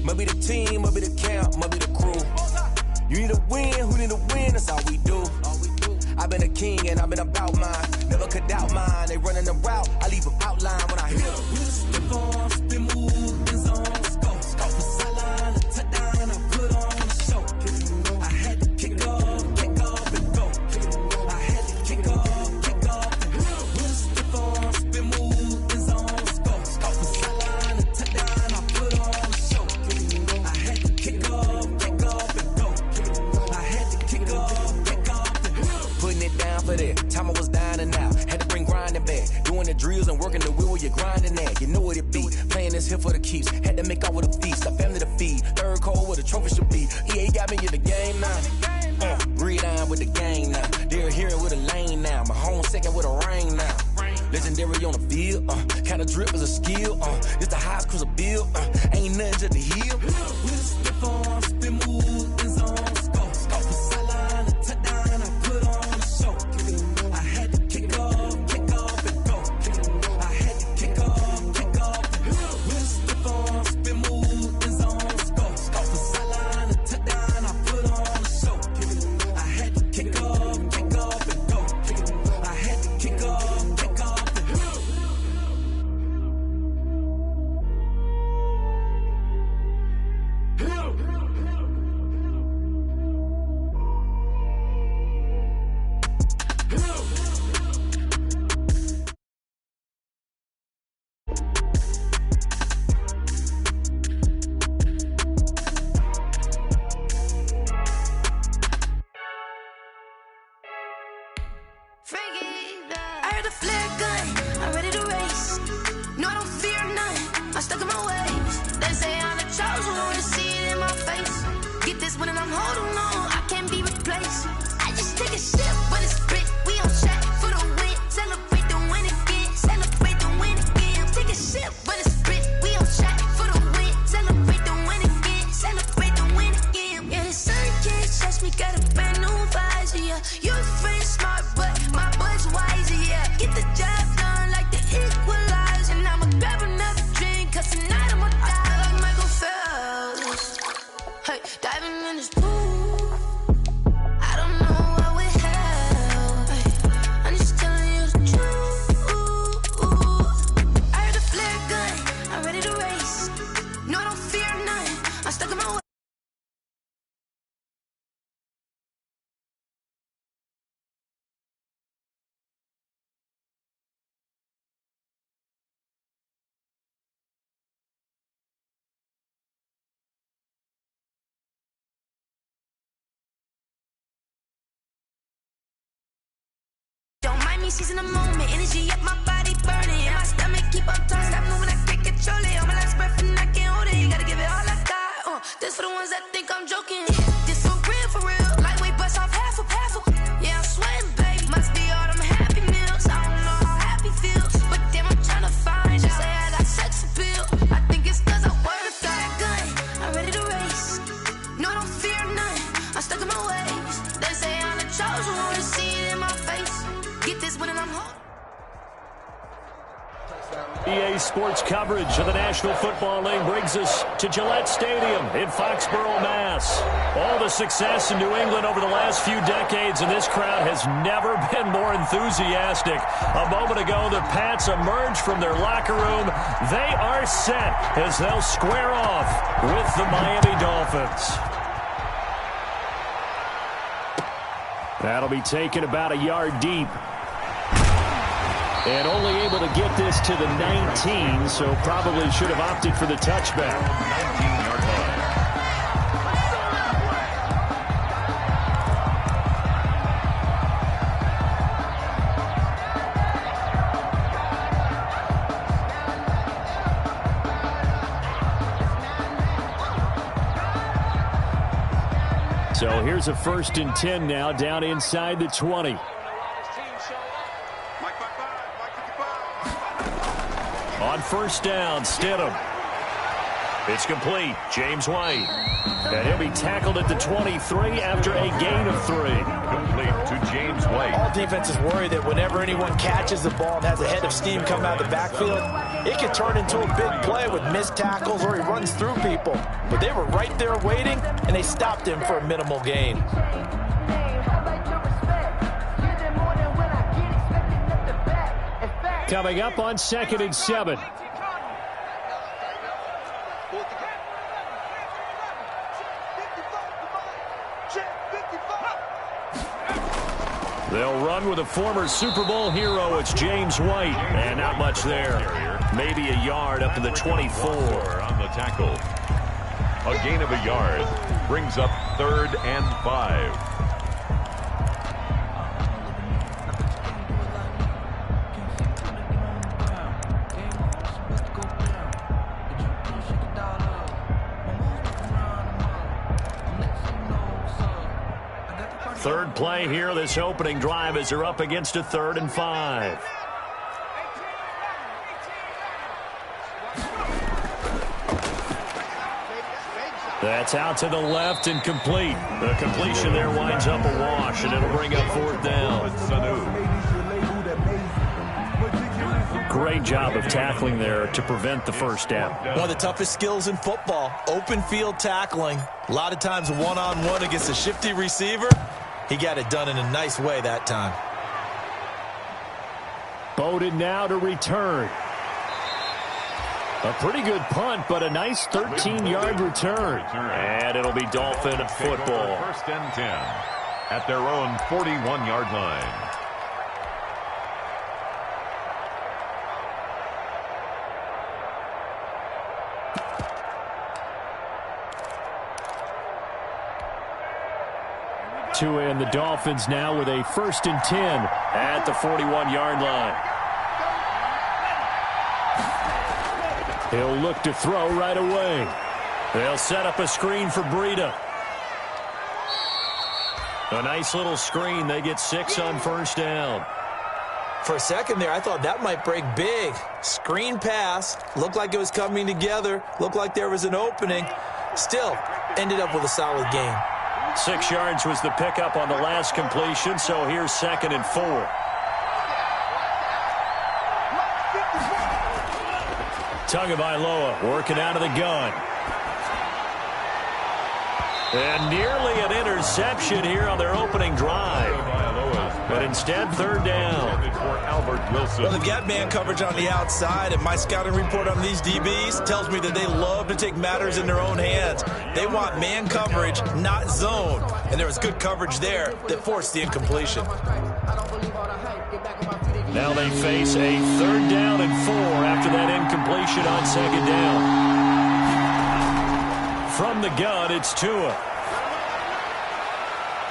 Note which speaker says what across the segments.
Speaker 1: Might be the team, might be the camp, might be the crew. You need a win, who need a win, that's all we do. I've been a king and I've been about mine. Never could doubt mine, they running the route, I leave them outline when I hit them. Spin on, spin move, in zone, scope. Scope the sideline, a touchdown, I put on the show. I had to kick off and go. I had to kick off and go. Spin on, spin move, in zone, scope. Scope the sideline, a touchdown, I put on the show. I had to kick off and go. I had to kick off and go. Putting it down for that. Time I was down and out. Had to bring grinding back. Doing the drills and working the wheel where you're grinding at. You know what it be. Playing this here for the keeps. Had to make out with a feast. A family to feed. Third cold where the trophy should be. EA got me in the game now. Read on with the game now. They're hearing with a lane now. My home second with a rain now. Legendary on the field. Kind of drip is a skill. It's the highest cruiser bill. Ain't nothing just to heal. Spin on, spin move, in zone, scope. Scope the sideline, a touchdown, I put on the show. I had to kick off and go. I had to kick off and go. Spin on, spin move, in zone, scope. Scope the sideline, a touchdown, I put on the show. I had to kick off and go. I had to kick off and go.
Speaker 2: I heard a flare gun, I'm ready to race. No, I don't fear none, I'm stuck in my ways. They say I'm the chosen one, see it in my face. Get this one and I'm holding on, I can't be replaced. I just take a sip when it's spit, we on track for the win. Celebrate the win again, celebrate the win again. Take a sip when it's spit, we on track for the win. Celebrate the win again, celebrate the win again. Yeah, the sun can't touch me, got a brand new visor, yeah. Your friend's smart, but my bud's wiser, yeah. Get the job done like the equalizer. And I'ma grab another drink, cause tonight I'ma die like Michael Phelps. Hey, diving in this pool, I don't know what would help. Hey, I'm just telling you the truth. I heard a flare gun, I'm ready to race. No, I don't fear none, I'm stuck in my way. Don't mind me seizing the moment, energy up my body burning. My stomach keep up turning, stop moving, I can't control it. On my last breath and I can't hold it. You gotta give it all I got. This for the ones that think I'm joking. This for real. Lightweight bust off half a. Yeah, I'm sweating, babe. Must be all them happy meals. I don't know how happy feels, but damn, I'm trying to find you. Say I got sex appeal. I think it's cause I work that gun. I'm ready to race. No, I don't fear none. I'm stuck in my ways. They say I'm the chosen one, see it in my face. Get this one and I'm home.
Speaker 3: EA Sports coverage of the National Football League brings us to Gillette Stadium in Foxborough, Mass. All the success in New England over the last few decades, and this crowd has never been more enthusiastic. A moment ago, the Pats emerged from their locker room. They are set as they'll square off with the Miami Dolphins. That'll be taken about a yard deep. And only able to get this to the 19, so probably should have opted for the touchback. 19-yard line. So here's a 1st and 10 now, down inside the 20. On 1st down, Stidham. It's complete. James White. And he'll be tackled at the 23 after a gain of 3.
Speaker 4: Complete to James White.
Speaker 5: All defenses worry that whenever anyone catches the ball and has a head of steam coming out of the backfield, it can turn into a big play with missed tackles or he runs through people. But they were right there waiting, and they stopped him for a minimal gain.
Speaker 3: Coming up on 2nd and 7. They'll run with a former Super Bowl hero. It's James White. And not much there. Maybe a yard up to the 24.
Speaker 4: On the tackle. A gain of a yard brings up 3rd and 5.
Speaker 3: Third play here, this opening drive, as they're up against a 3rd and 5. That's out to the left and complete. The completion there winds up a wash, and it'll bring up 4th down. Great job of tackling there to prevent the first down.
Speaker 5: One of the toughest skills in football, open field tackling. A lot of times one-on-one against a shifty receiver. He got it done in a nice way that time.
Speaker 3: Bowden now to return. A pretty good punt, but a nice 13-yard return. And it'll be Dolphin football.
Speaker 4: 1st and 10 at their own 41-yard line.
Speaker 3: Tua and the Dolphins now with a 1st and 10 at the 41-yard line. He'll look to throw right away. They'll set up a screen for Breida. A nice little screen. They get 6 on 1st down.
Speaker 5: For a second there, I thought that might break big. Screen pass. Looked like it was coming together. Looked like there was an opening. Still, ended up with a solid gain.
Speaker 3: 6 yards was the pickup on the last completion, so here's 2nd and 4. Tagovailoa working out of the gun. And nearly an interception here on their opening drive. But instead, 3rd down.
Speaker 5: Well, they've got man coverage on the outside, and my scouting report on these DBs tells me that they love to take matters in their own hands. They want man coverage, not zone. And there was good coverage there that forced the incompletion.
Speaker 3: Now they face a 3rd down and 4 after that incompletion on 2nd down. From the gun, it's Tua.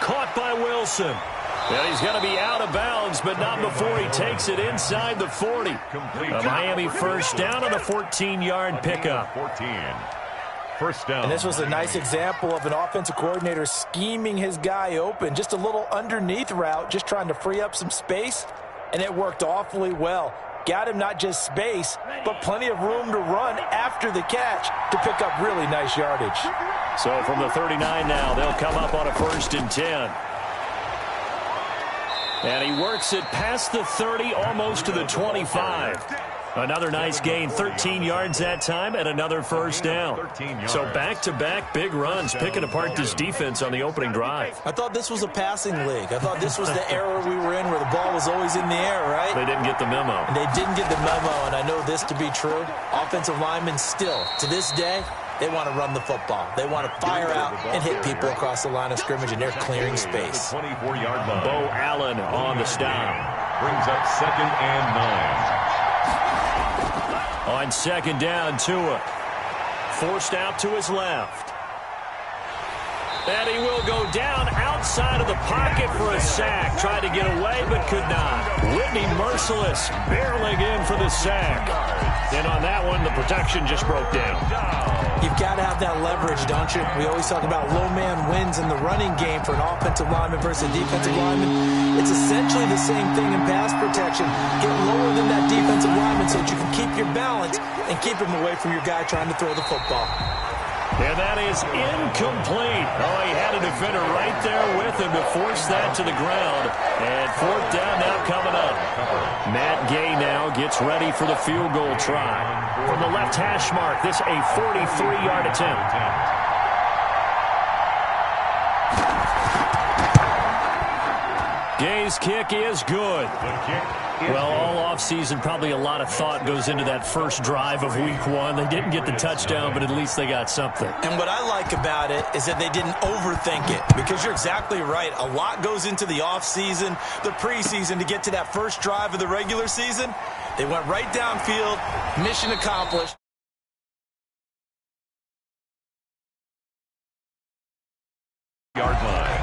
Speaker 3: Caught by Wilson. And he's going to be out of bounds, but not before he takes it inside the 40. A Miami 1st down on a 14-yard pickup.
Speaker 4: 1st down.
Speaker 5: And this was a nice example of an offensive coordinator scheming his guy open. Just a little underneath route, just trying to free up some space, and it worked awfully well. Got him not just space, but plenty of room to run after the catch to pick up really nice yardage.
Speaker 3: So from the 39 now, they'll come up on a 1st and 10. And he works it past the 30, almost to the 25. Another nice gain, 13 yards that time, and another 1st down. So back-to-back big runs, picking apart this defense on the opening drive.
Speaker 5: I thought this was a passing league. I thought this was the era we were in where the ball was always in the air, right?
Speaker 3: They didn't get the memo.
Speaker 5: And they didn't get the memo, and I know this to be true. Offensive linemen still, to this day, they want to run the football. They want to fire out and hit people across the line of scrimmage, and they're clearing space.
Speaker 4: 24-yard line.
Speaker 3: Bo Allen on the stop.
Speaker 4: Brings up 2nd and 9.
Speaker 3: On 2nd down, Tua. Forced out to his left. And he will go down outside of the pocket for a sack. Tried to get away, but could not. Whitney Mercilus barreling in for the sack. And on that one, the protection just broke down.
Speaker 5: You've got to have that leverage, don't you? We always talk about low man wins in the running game for an offensive lineman versus a defensive lineman. It's essentially the same thing in pass protection. Get lower than that defensive lineman so that you can keep your balance and keep him away from your guy trying to throw the football.
Speaker 3: And that is incomplete. Oh, he had a defender right there with him to force that to the ground. And fourth down now coming up. Matt Gay now gets ready for the field goal try. From the left hash mark, this a 43-yard attempt. Gay's kick is good. Well, all offseason, probably a lot of thought goes into that first drive of week one. They didn't get the touchdown, but at least they got something.
Speaker 5: And what I like about it is that they didn't overthink it, because you're exactly right. A lot goes into the offseason, the preseason, to get to that first drive of the regular season. They went right downfield, mission accomplished.
Speaker 4: Yard line.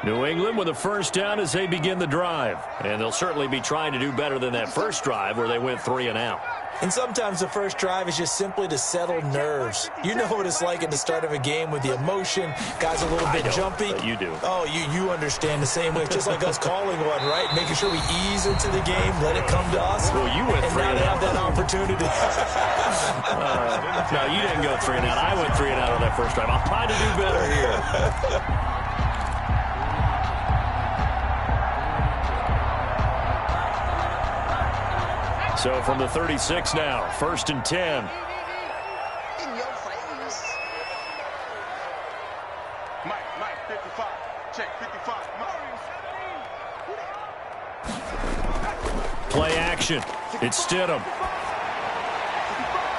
Speaker 3: New England with a first down as they begin the drive. And they'll certainly be trying to do better than that first drive where they went 3 and out.
Speaker 5: And sometimes the first drive is just simply to settle nerves. You know what it's like at the start of a game with the emotion. Guys a little bit jumpy.
Speaker 3: You do.
Speaker 5: Oh, you understand the same way. It's just like us calling one, right? Making sure we ease into the game, let it come to us.
Speaker 3: Well, you went 3
Speaker 5: and
Speaker 3: and
Speaker 5: out. They have that opportunity.
Speaker 3: No, you didn't go 3 and out. I went 3 and out on that first drive. I'll try to do better here. So from the 36 now, 1st and 10.
Speaker 6: In your face. Mike, 55. Check, 55.
Speaker 3: Play action. It's Stidham.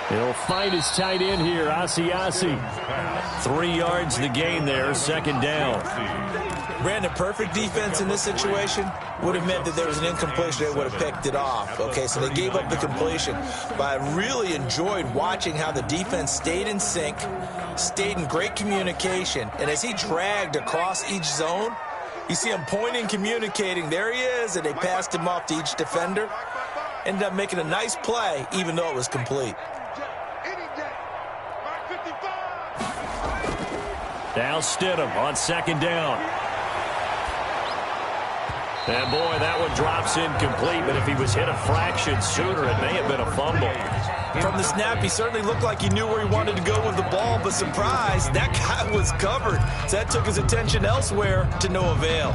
Speaker 3: He'll find his tight end here, Asiasi. 3 yards the gain there, 2nd down.
Speaker 5: Brandon, perfect defense in this situation would have meant that there was an incompletion. They would have picked it off. Okay, so they gave up the completion. But I really enjoyed watching how the defense stayed in sync, stayed in great communication. And as he dragged across each zone, you see him pointing, communicating. There he is, and they passed him off to each defender. Ended up making a nice play, even though it was complete.
Speaker 3: Now Stidham on 2nd down. And boy, that one drops incomplete, but if he was hit a fraction sooner, it may have been a fumble.
Speaker 5: From the snap, he certainly looked like he knew where he wanted to go with the ball, but surprise, that guy was covered. So that took his attention elsewhere to no avail.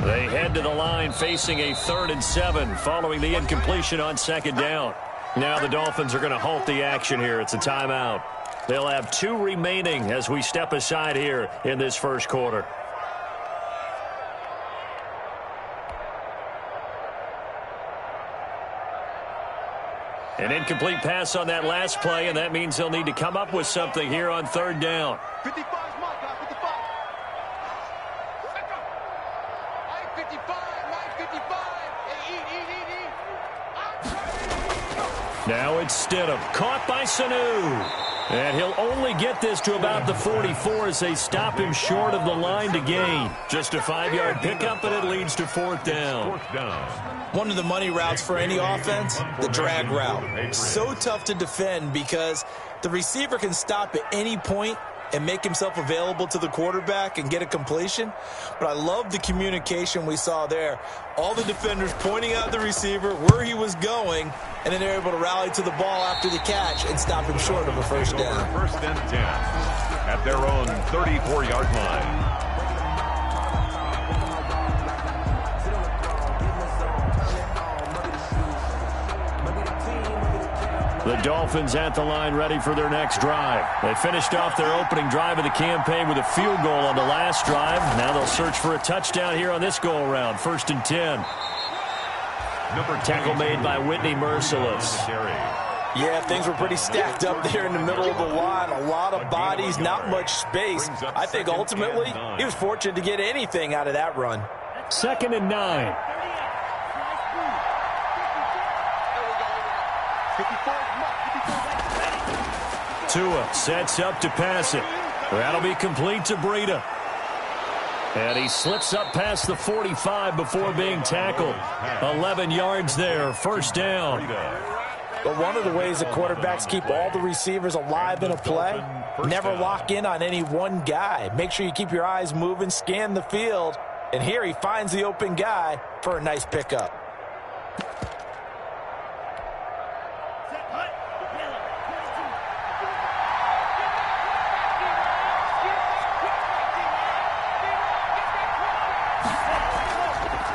Speaker 3: They head to the line facing a 3rd and 7 following the incompletion on 2nd down. Now the Dolphins are going to halt the action here. It's a timeout. They'll have 2 remaining as we step aside here in this first quarter. An incomplete pass on that last play, and that means they'll need to come up with something here on 3rd down.
Speaker 6: 55 is Mike, 55. Mike 55.
Speaker 3: Now it's Stidham, caught by Sanu. And he'll only get this to about the 44 as they stop him short of the line to gain. Just a 5-yard pickup, and it leads to 4th down.
Speaker 5: One of the money routes for any offense, the drag route. So tough to defend because the receiver can stop at any point and make himself available to the quarterback and get a completion. But I love the communication we saw there. All the defenders pointing out the receiver, where he was going, and then they're able to rally to the ball after the catch and stop him short of a first down.
Speaker 4: 1st and 10 at their own 34-yard line.
Speaker 3: The Dolphins at the line ready for their next drive. They finished off their opening drive of the campaign with a field goal on the last drive. Now they'll search for a touchdown here on this go-around. 1st and 10. Tackle made by Whitney Merciless.
Speaker 5: Yeah, things were pretty stacked up there in the middle of the line. A lot of bodies, not much space. I think ultimately he was fortunate to get anything out of that run.
Speaker 3: 2nd and 9. Tua sets up to pass it. That'll be complete to Breida. And he slips up past the 45 before being tackled. 11 yards there, first down.
Speaker 5: But one of the ways the quarterbacks keep all the receivers alive in a play, never lock in on any one guy. Make sure you keep your eyes moving, scan the field. And here he finds the open guy for a nice pickup.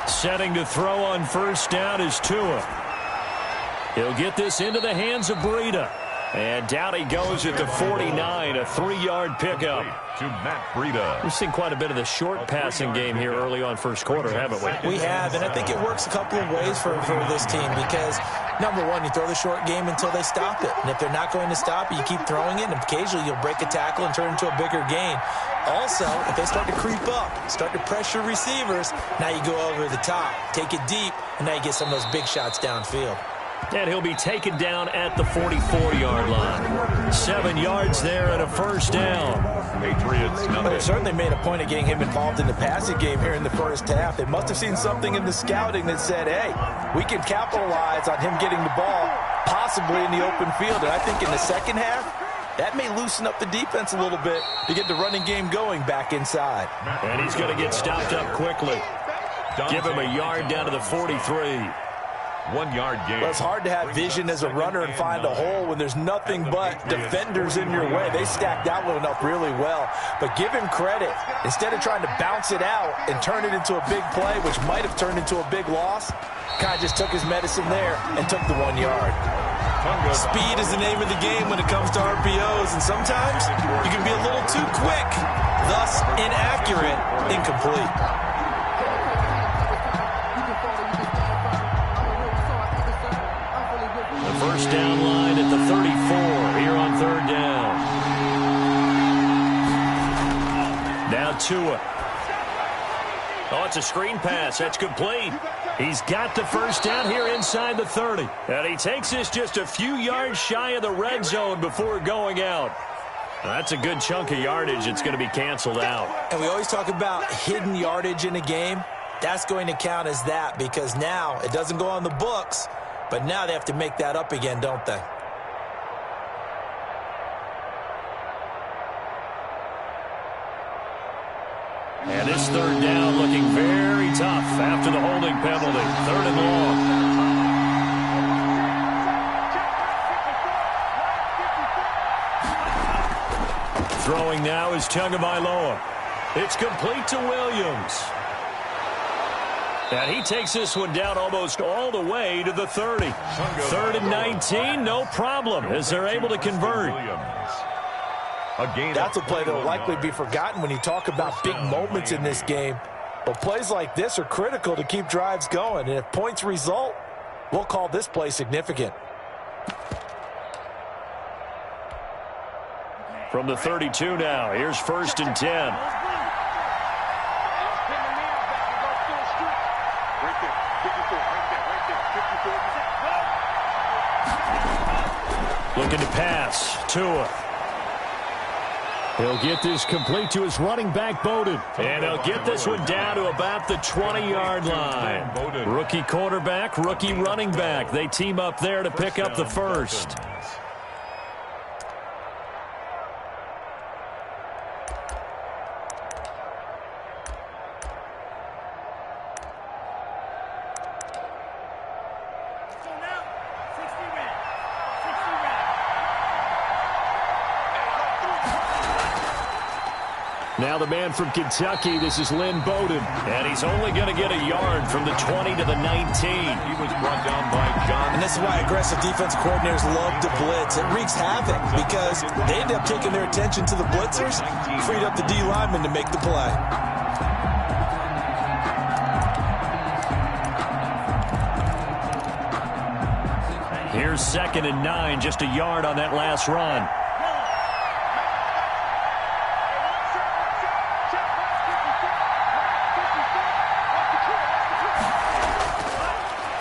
Speaker 3: Setting to throw on first down is Tua. He'll get this into the hands of Breida. And down he goes at the 49, a 3-yard pickup.
Speaker 4: To Matt Breida.
Speaker 3: We've seen quite a bit of the short passing game here early on first quarter, haven't we?
Speaker 7: We have, and I think it works a couple of ways for this team because, number one, you throw the short game until they stop it. And if they're not going to stop it, you keep throwing it, and occasionally you'll break a tackle and turn it into a bigger gain. Also, if they start to creep up, start to pressure receivers, now you go over the top, take it deep, and now you get some of those big shots downfield.
Speaker 3: And he'll be taken down at the 44-yard line. 7 yards there and a first down.
Speaker 4: Patriots.
Speaker 5: But they certainly made a point of getting him involved in the passing game here in the first half. They must have seen something in the scouting that said, hey, we can capitalize on him getting the ball, possibly in the open field. And I think in the second half, that may loosen up the defense a little bit to get the running game going back inside.
Speaker 3: And he's going to get stopped up quickly. Give him a yard down to the 43.
Speaker 4: 1 yard gain.
Speaker 5: Well, it's hard to have vision as a runner and find a hole when there's nothing but defenders in your way. They stacked that one up really well. But give him credit. Instead of trying to bounce it out and turn it into a big play, which might have turned into a big loss, kind of just took his medicine there and took the 1 yard. Speed is the name of the game when it comes to RPOs, and sometimes you can be a little too quick, thus inaccurate, incomplete.
Speaker 3: First down line at the 34 here on third down. Now Tua. Oh, it's a screen pass. That's complete. He's got the first down here inside the 30. And he takes this just a few yards shy of the red zone before going out. That's a good chunk of yardage. It's going to be canceled out.
Speaker 7: And we always talk about hidden yardage in a game. That's going to count as that because now it doesn't go on the books. But now they have to make that up again, don't they?
Speaker 3: And this third down looking very tough after the holding penalty. 3rd and long. Throwing now is Tagovailoa. It's complete to Williams. And he takes this one down almost all the way to the 30. 3rd and 19, no problem, as they're able to convert.
Speaker 5: That's a play that will likely be forgotten when you talk about big moments in this game. But plays like this are critical to keep drives going. And if points result, we'll call this play significant.
Speaker 3: From the 32 now, here's 1st and 10. Looking to pass. Tua. He'll get this complete to his running back, Bowden. And he'll get this one down to about the 20-yard line. Rookie quarterback, rookie running back. They team up there to pick up the first. Now the man from Kentucky, this is Lynn Bowden. And he's only going to get a yard from the 20 to the 19.
Speaker 4: He was brought down by John.
Speaker 5: And this is why aggressive defense coordinators love to blitz. It wreaks havoc because they end up taking their attention to the blitzers, freed up the D lineman to make the play.
Speaker 3: Here's 2nd and 9, just a yard on that last run.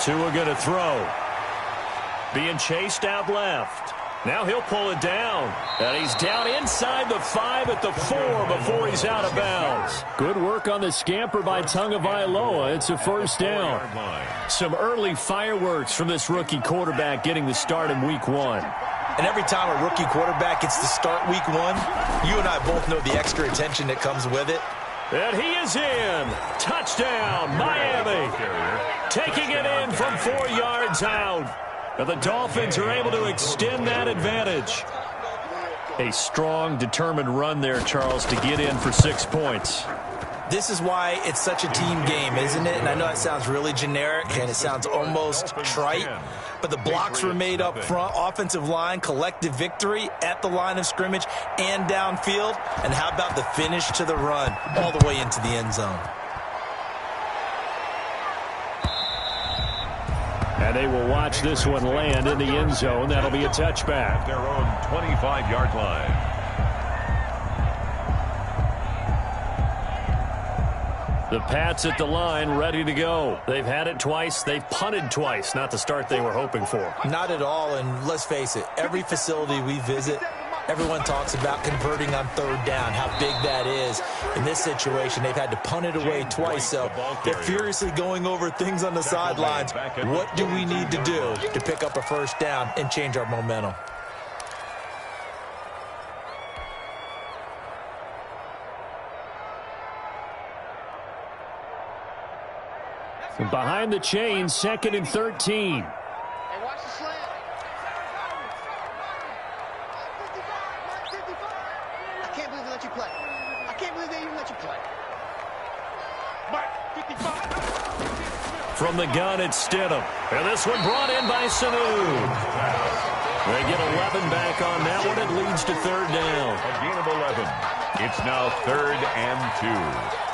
Speaker 3: Tua going to throw. Being chased out left. Now he'll pull it down. And he's down inside the 5 at the 4 before he's out of bounds. Good work on the scamper by Tagovailoa. It's a first down. Some early fireworks from this rookie quarterback getting the start in week 1.
Speaker 7: And every time a rookie quarterback gets to start week 1, you and I both know the extra attention that comes with it.
Speaker 3: And he is in. Touchdown, Miami. Taking it in from 4 yards out. And the Dolphins are able to extend that advantage. A strong, determined run there, Charles, to get in for 6 points.
Speaker 7: This is why it's such a team game, isn't it? And I know that sounds really generic and it sounds almost trite, but the blocks were made up front, offensive line, collective victory at the line of scrimmage and downfield. And how about the finish to the run all the way into the end zone?
Speaker 3: And they will watch this one land in the end zone. That'll be a touchback.
Speaker 4: Their own 25-yard line.
Speaker 3: The Pats at the line, ready to go. They've had it twice. They've punted twice. Not the start they were hoping for.
Speaker 7: Not at all, and let's face it, every facility we visit, everyone talks about converting on 3rd down, how big that is. In this situation, they've had to punt it away twice, so they're furiously going over things on the sidelines. What do we need to do to pick up a first down and change our momentum?
Speaker 3: Behind the chains, 2nd and 13.
Speaker 6: Hey, watch the slant. I can't believe they let you play. I can't believe they even let you play. Mike, 55.
Speaker 3: From the gun, it's Stidham. And this one brought in by Sanu. They get 11 back on that one. It leads to 3rd down.
Speaker 4: A gain of 11. It's now 3rd and 2.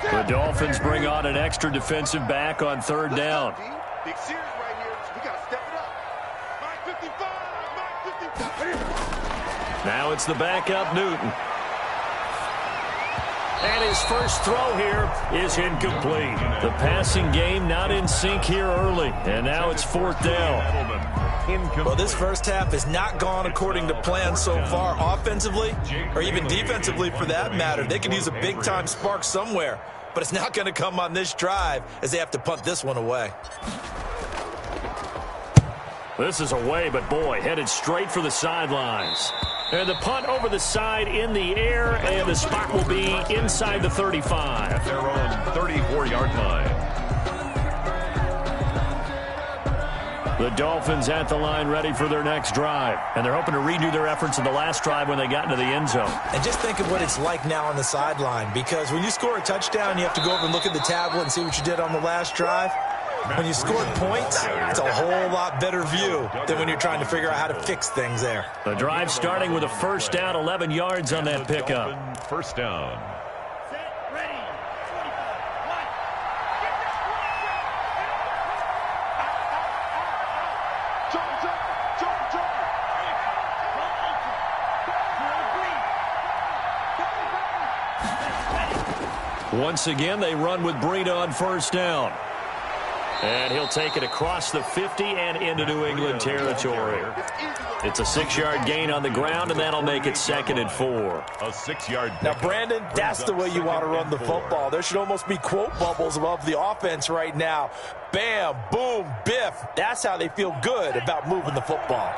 Speaker 3: The Dolphins bring on an extra defensive back on 3rd down.
Speaker 6: Big series right here. We got to step it up. Mike 55. Mike 55.
Speaker 3: Now it's the backup, Newton. And his first throw here is incomplete. The passing game not in sync here early. And now it's 4th down.
Speaker 7: Well, this first half has not gone according to plan so far offensively or even defensively for that matter. They could use a big-time spark somewhere, but it's not going to come on this drive as they have to punt this one away.
Speaker 3: This is away, but boy, headed straight for the sidelines. And the punt over the side in the air, and the spot will be inside the 35.
Speaker 4: Their own 34-yard line.
Speaker 3: The Dolphins at the line ready for their next drive. And they're hoping to redo their efforts in the last drive when they got into the end zone.
Speaker 7: And just think of what it's like now on the sideline, because when you score a touchdown, you have to go over and look at the tablet and see what you did on the last drive. When you scored points, it's a whole lot better view than when you're trying to figure out how to fix things there.
Speaker 3: The drive starting with a first down, 11 yards on that pickup.
Speaker 4: First down.
Speaker 3: Once again, they run with Breida on first down. And he'll take it across the 50 and into New England territory. It's a 6-yard gain on the ground, and that'll make it 2nd and 4.
Speaker 4: A 6-yard.
Speaker 5: Now, Brandon, that's the way you want to run the football. There should almost be quote bubbles above the offense right now. Bam, boom, biff. That's how they feel good about moving the football.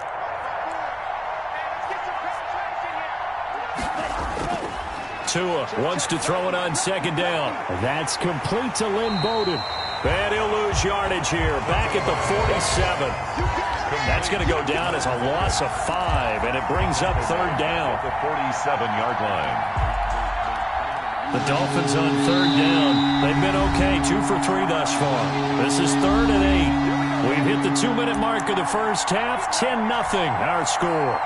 Speaker 3: Tua wants to throw it on 2nd down. That's complete to Lynn Bowden. And he'll lose yardage here, back at the 47. That's going to go down as a loss of 5, and it brings up 3rd down.
Speaker 4: At the 47-yard line.
Speaker 3: The Dolphins on 3rd down. They've been okay, 2 for 3 thus far. This is 3rd and 8. We've hit the 2-minute mark of the first half, 10-0 our score.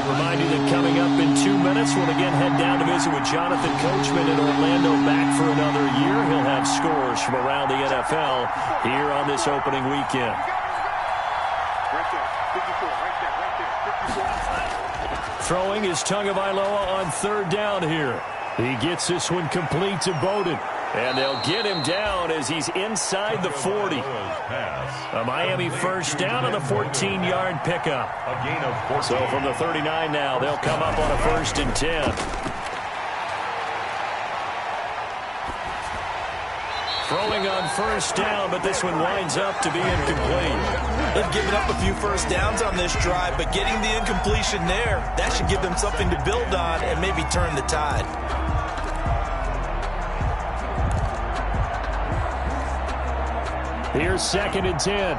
Speaker 3: remind you that coming up in 2 minutes, we'll again head down to visit with Jonathan Coachman in Orlando, back for another year. He'll have scores from around the NFL here on this opening weekend.
Speaker 6: Right there, 54, right there, 54.
Speaker 3: Throwing is Tagovailoa on third down here. He gets this one complete to Bowden. And they'll get him down as he's inside the 40. A Miami first down on the 14-yard pickup.
Speaker 4: A gain of 14.
Speaker 3: So from the 39 now, they'll come up on a 1st and 10. Throwing on first down, but this one winds up to be incomplete.
Speaker 7: They've given up a few first downs on this drive, but getting the incompletion there, that should give them something to build on and maybe turn the tide.
Speaker 3: Here's 2nd and 10.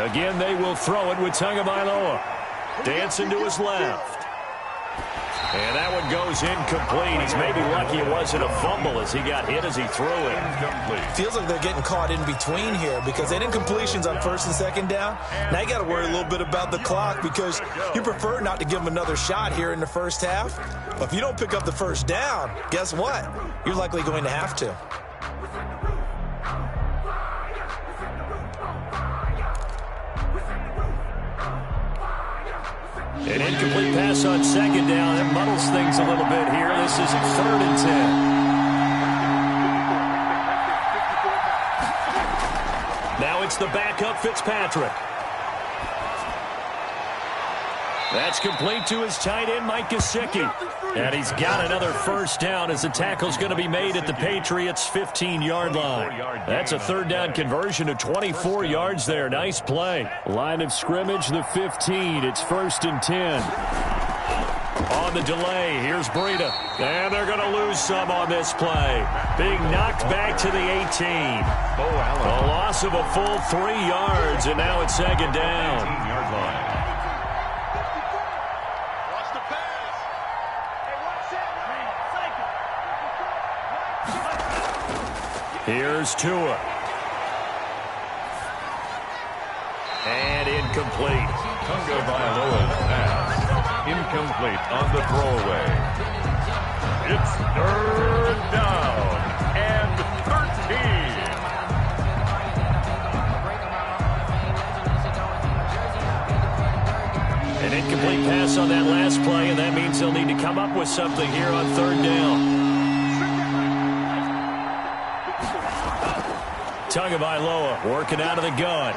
Speaker 3: Again, they will throw it with Tagovailoa. Dancing to his left. And that one goes incomplete. He's maybe lucky it wasn't a fumble as he got hit as he threw it.
Speaker 7: Feels like they're getting caught in between here because they did incompletions on 1st and 2nd down. Now you got to worry a little bit about the clock because you prefer not to give them another shot here in the first half. But if you don't pick up the first down, guess what? You're likely going to have to.
Speaker 3: An incomplete pass on 2nd down. That muddles things a little bit here. This is 3rd and 10. Now it's the backup Fitzpatrick. That's complete to his tight end, Mike Gesicki. And he's got another first down as the tackle's going to be made at the Patriots' 15-yard line. That's a 3rd down conversion of 24 yards there. Nice play. Line of scrimmage, the 15. It's 1st and 10. On the delay, here's Breida. And they're going to lose some on this play. Being knocked back to the 18. A loss of a full 3 yards, and now it's 2nd down.
Speaker 4: 18-yard line.
Speaker 3: Here's Tua. And incomplete.
Speaker 4: Tagovailoa's pass. Incomplete on the throwaway. It's 3rd down and 13.
Speaker 3: An incomplete pass on that last play, and that means they'll need to come up with something here on 3rd down. Tagovailoa working out of the gun.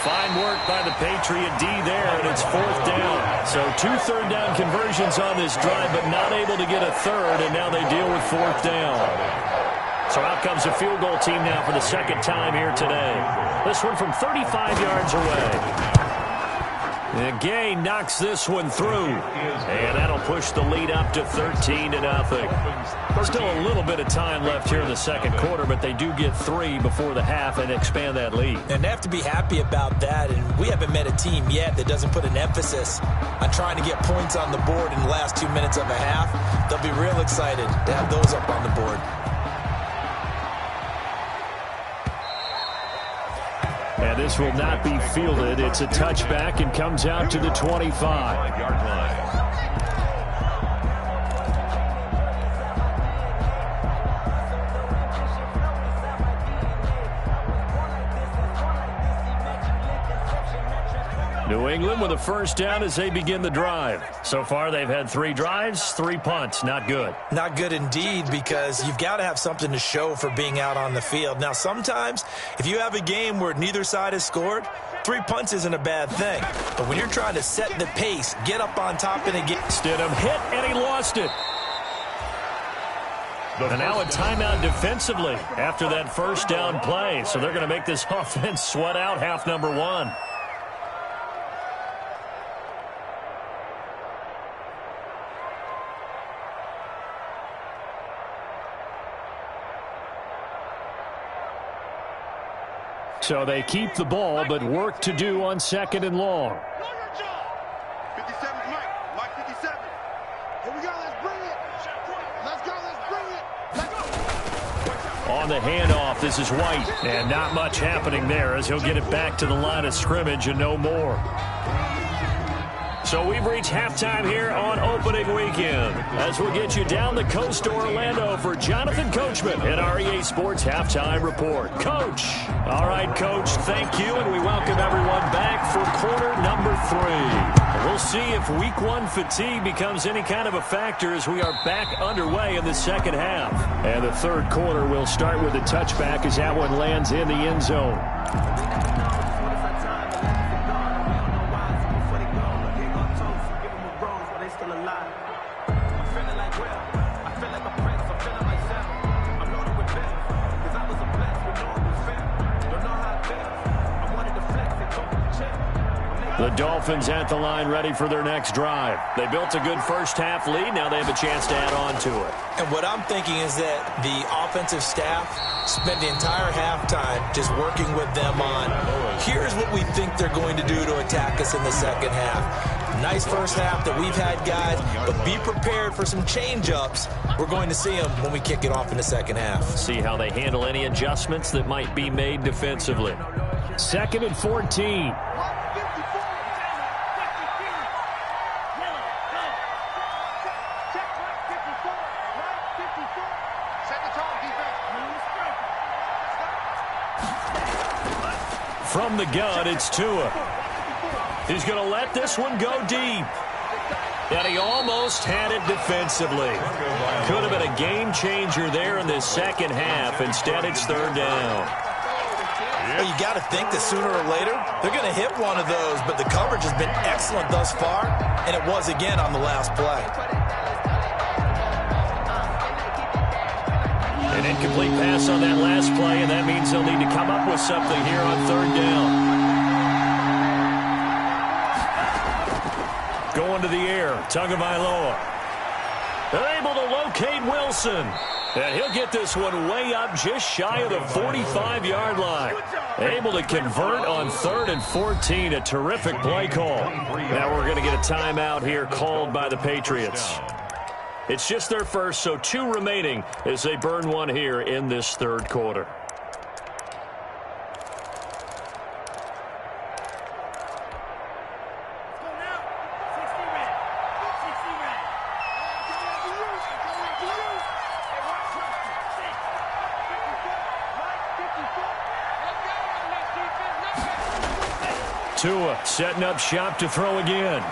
Speaker 3: Fine work by the Patriot D there, and it's 4th down. So 2 3rd down conversions on this drive, but not able to get a 3rd, and now they deal with 4th down. So out comes a field goal team now for the 2nd time here today. This one from 35 yards away. And Gay knocks this one through, and that'll push the lead up to 13-0. Still a little bit of time left here in the 2nd quarter, but they do get 3 before the half and expand that lead.
Speaker 7: And they have to be happy about that, and we haven't met a team yet that doesn't put an emphasis on trying to get points on the board in the last 2 minutes of a half. They'll be real excited to have those up on the board.
Speaker 3: And this will not be fielded. It's a touchback and comes out to the 25-yard line. New England with a first down as they begin the drive. So far, they've had 3 drives, 3 punts. Not good.
Speaker 7: Not good indeed, because you've got to have something to show for being out on the field. Now, sometimes, if you have a game where neither side has scored, 3 punts isn't a bad thing. But when you're trying to set the pace, get up on top in a game.
Speaker 3: Stidham hit, and he lost it. And now a timeout defensively after that first down play. So they're going to make this offense sweat out half number 1. So they keep the ball, but work to do on 2nd and long.
Speaker 6: 57 Mike. Mike 57. Here we go. Let's bring it. Let's go. Let's bring it. Let's go.
Speaker 3: On the handoff, this is White. And not much happening there as he'll get it back to the line of scrimmage and no more. So we've reached halftime here on opening weekend as we'll get you down the coast to Orlando for Jonathan Coachman at our EA Sports Halftime Report. Coach. All right, Coach, thank you, and we welcome everyone back for quarter number 3. We'll see if week 1 fatigue becomes any kind of a factor as we are back underway in the second half. And the third quarter will start with a touchback as that one lands in the end zone. The Dolphins at the line ready for their next drive. They built a good first half lead. Now they have a chance to add on to it.
Speaker 7: And what I'm thinking is that the offensive staff spent the entire halftime just working with them on, here's what we think they're going to do to attack us in the second half. Nice first half that we've had, guys, but be prepared for some change-ups. We're going to see them when we kick it off in the second half.
Speaker 3: See how they handle any adjustments that might be made defensively. 2nd and 14. From the gun, it's Tua. He's going to let this one go deep. And he almost had it defensively. Could have been a game changer there in this second half. Instead, it's 3rd down.
Speaker 7: Well, you got to think that sooner or later, they're going to hit one of those, but the coverage has been excellent thus far, and it was again on the last play.
Speaker 3: An incomplete pass on that last play, and that means they'll need to come up with something here on 3rd down. Going to the air, Tagovailoa. They're able to locate Wilson. And he'll get this one way up just shy of the 45-yard line. Able to convert on 3rd and 14. A terrific play call. Now we're going to get a timeout here called by the Patriots. It's just their first, so 2 remaining as they burn one here in this 3rd quarter. Tua setting up shop to throw again.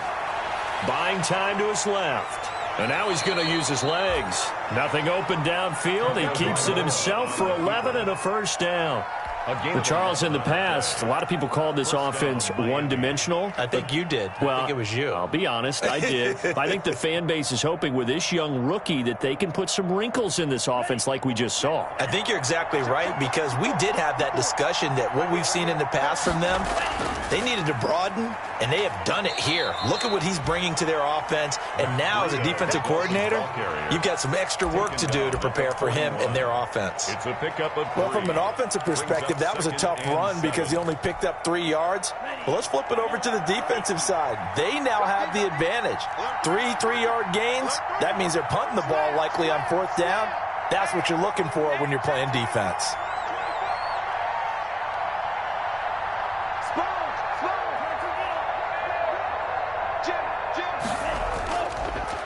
Speaker 3: Buying time to his left. And now he's going to use his legs. Nothing open downfield. He keeps it himself for 11 and a first down. But Charles, in the past, a lot of people called this offense one-dimensional.
Speaker 7: I think you did.
Speaker 3: Well,
Speaker 7: I think it was you.
Speaker 3: I'll be honest, I did. I think the fan base is hoping with this young rookie that they can put some wrinkles in this offense like we just saw.
Speaker 7: I think you're exactly right, because we did have that discussion that what we've seen in the past from them, they needed to broaden, and they have done it here. Look at what he's bringing to their offense, and now as a defensive coordinator, you've got some extra work to do to prepare for him and their offense.
Speaker 4: It's a pickup of 3.
Speaker 5: Well, from an offensive perspective, that was a tough run because he only picked up 3 yards. Well, let's flip it over to the defensive side. They now have the advantage. 3 3-yard gains. That means they're punting the ball likely on 4th down. That's what you're looking for when you're playing defense.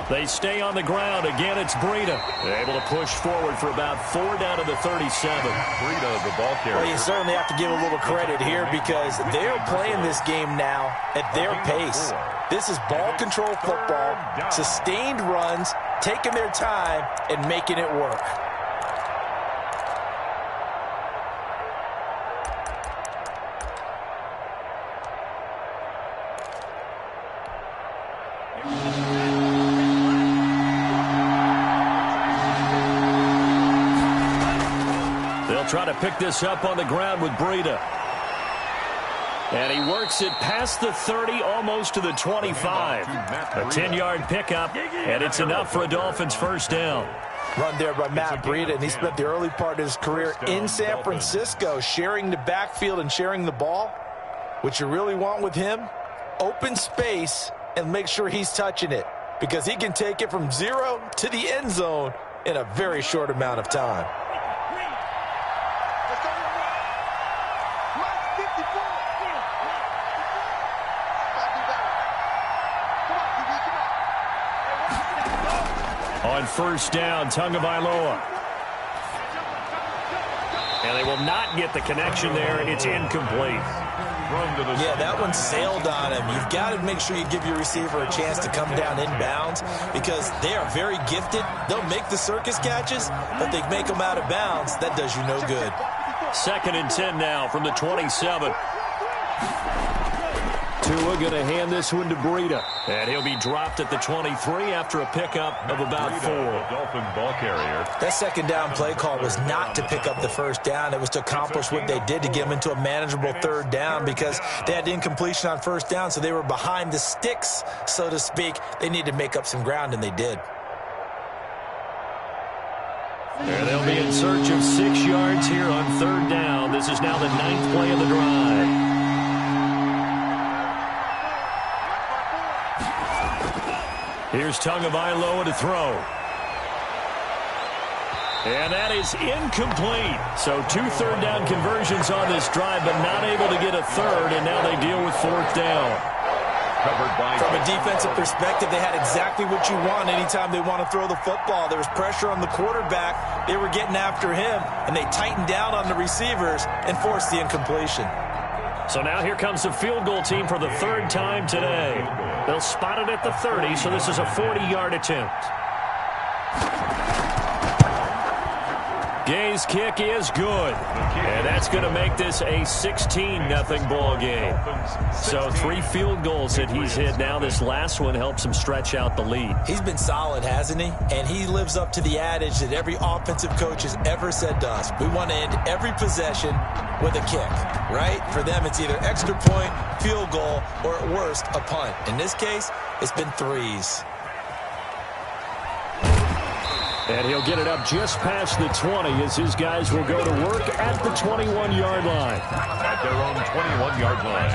Speaker 3: They stay on the ground. Again, it's Breida. They're able to push forward for about 4 down to the 37.
Speaker 4: Breida, the ball carrier.
Speaker 5: Well, you certainly have to give a little credit here because they're playing this game now at their pace. This is ball control football, sustained runs, taking their time, and making it work.
Speaker 3: Try to pick this up on the ground with Breida. And he works it past the 30, almost to the 25. A 10-yard pickup, and it's enough for a Dolphins first down.
Speaker 5: Run there by Matt Breida, and he spent the early part of his career in San Francisco sharing the backfield and sharing the ball. What you really want with him, open space and make sure he's touching it, because he can take it from 0 to the end zone in a very short amount of time.
Speaker 3: On first down, Tagovailoa. And they will not get the connection there. It's incomplete.
Speaker 7: Yeah, that one sailed on him. You've got to make sure you give your receiver a chance to come down inbounds, because they are very gifted. They'll make the circus catches, but they make them out of bounds. That does you no good.
Speaker 3: 2nd and 10 now from the 27. Tua going to hand this one to Breida. And he'll be dropped at the 23 after a pickup of about 4.
Speaker 4: Dolphin ball carrier.
Speaker 7: That second down play call was not to pick up the first down. It was to accomplish what they did, to get them into a manageable 3rd down, because they had incompletion on first down, so they were behind the sticks, so to speak. They needed to make up some ground, and they did.
Speaker 3: And they'll be in search of 6 yards here on 3rd down. This is now the 9th play of the drive. Here's Tagovailoa to throw. And that is incomplete. So 2 third down conversions on this drive, but not able to get a 3rd, and now they deal with 4th down.
Speaker 7: From a defensive perspective, they had exactly what you want anytime they want to throw the football. There was pressure on the quarterback. They were getting after him, and they tightened down on the receivers and forced the incompletion.
Speaker 3: So now here comes the field goal team for the 3rd time today. They'll spot it at the 30, so this is a 40-yard attempt. Gay's kick is good. And that's going to make this a 16-0 ball game. So 3 field goals that he's hit now. This last one helps him stretch out the lead.
Speaker 7: He's been solid, hasn't he? And he lives up to the adage that every offensive coach has ever said to us. We want to end every possession with a kick, right? For them, it's either extra point, field goal, or at worst, a punt. In this case, it's been 3s.
Speaker 3: And he'll get it up just past the 20 as his guys will go to work at the 21-yard line.
Speaker 4: At their own 21-yard line.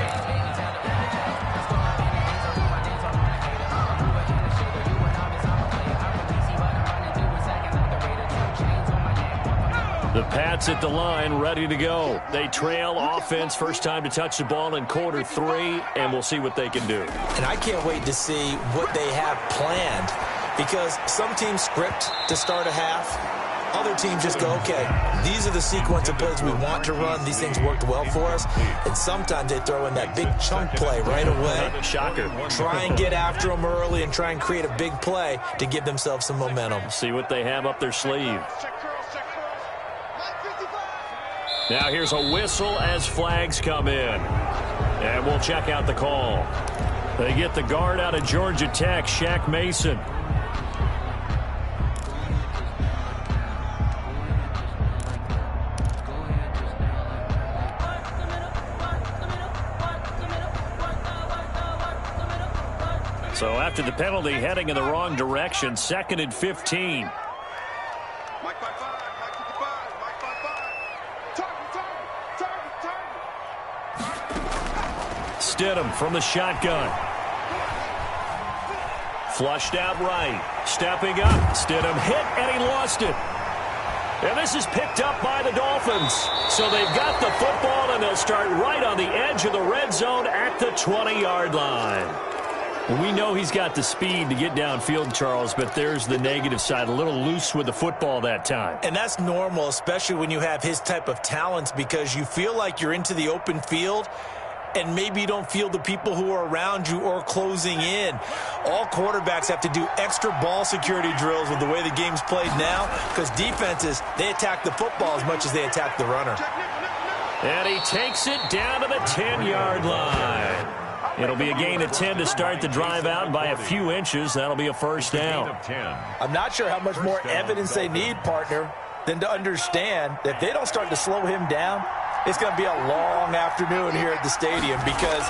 Speaker 3: The Pats at the line, ready to go. They trail offense, first time to touch the ball in quarter 3, and we'll see what they can do.
Speaker 7: And I can't wait to see what they have planned, because some teams script to start a half. Other teams just go, okay, these are the sequence of plays we want to run. These things worked well for us. And sometimes they throw in that big chunk play right away.
Speaker 3: Shocker.
Speaker 7: Try and get after them early and try and create a big play to give themselves some momentum.
Speaker 3: See what they have up their sleeve. Now here's a whistle as flags come in. And we'll check out the call. They get the guard out of Georgia Tech, Shaq Mason. So after the penalty, heading in the wrong direction, 2nd and 15.
Speaker 6: Mike 5-5, Mike 55, Mike 5-5.
Speaker 3: Stidham from the shotgun. Flushed out right. Stepping up. Stidham hit, and he lost it. And this is picked up by the Dolphins. So they've got the football, and they'll start right on the edge of the red zone at the 20-yard line. We know he's got the speed to get downfield, Charles, but there's the negative side. A little loose with the football that time.
Speaker 7: And that's normal, especially when you have his type of talents, because you feel like you're into the open field and maybe you don't feel the people who are around you or closing in. All quarterbacks have to do extra ball security drills with the way the game's played now, because defenses, they attack the football as much as they attack the runner.
Speaker 3: And he takes it down to the 10-yard line. It'll be a gain of 10 to start the drive out by a few inches. That'll be a first down.
Speaker 5: I'm not sure how much more evidence they need, partner, than to understand that if they don't start to slow him down, it's going to be a long afternoon here at the stadium, because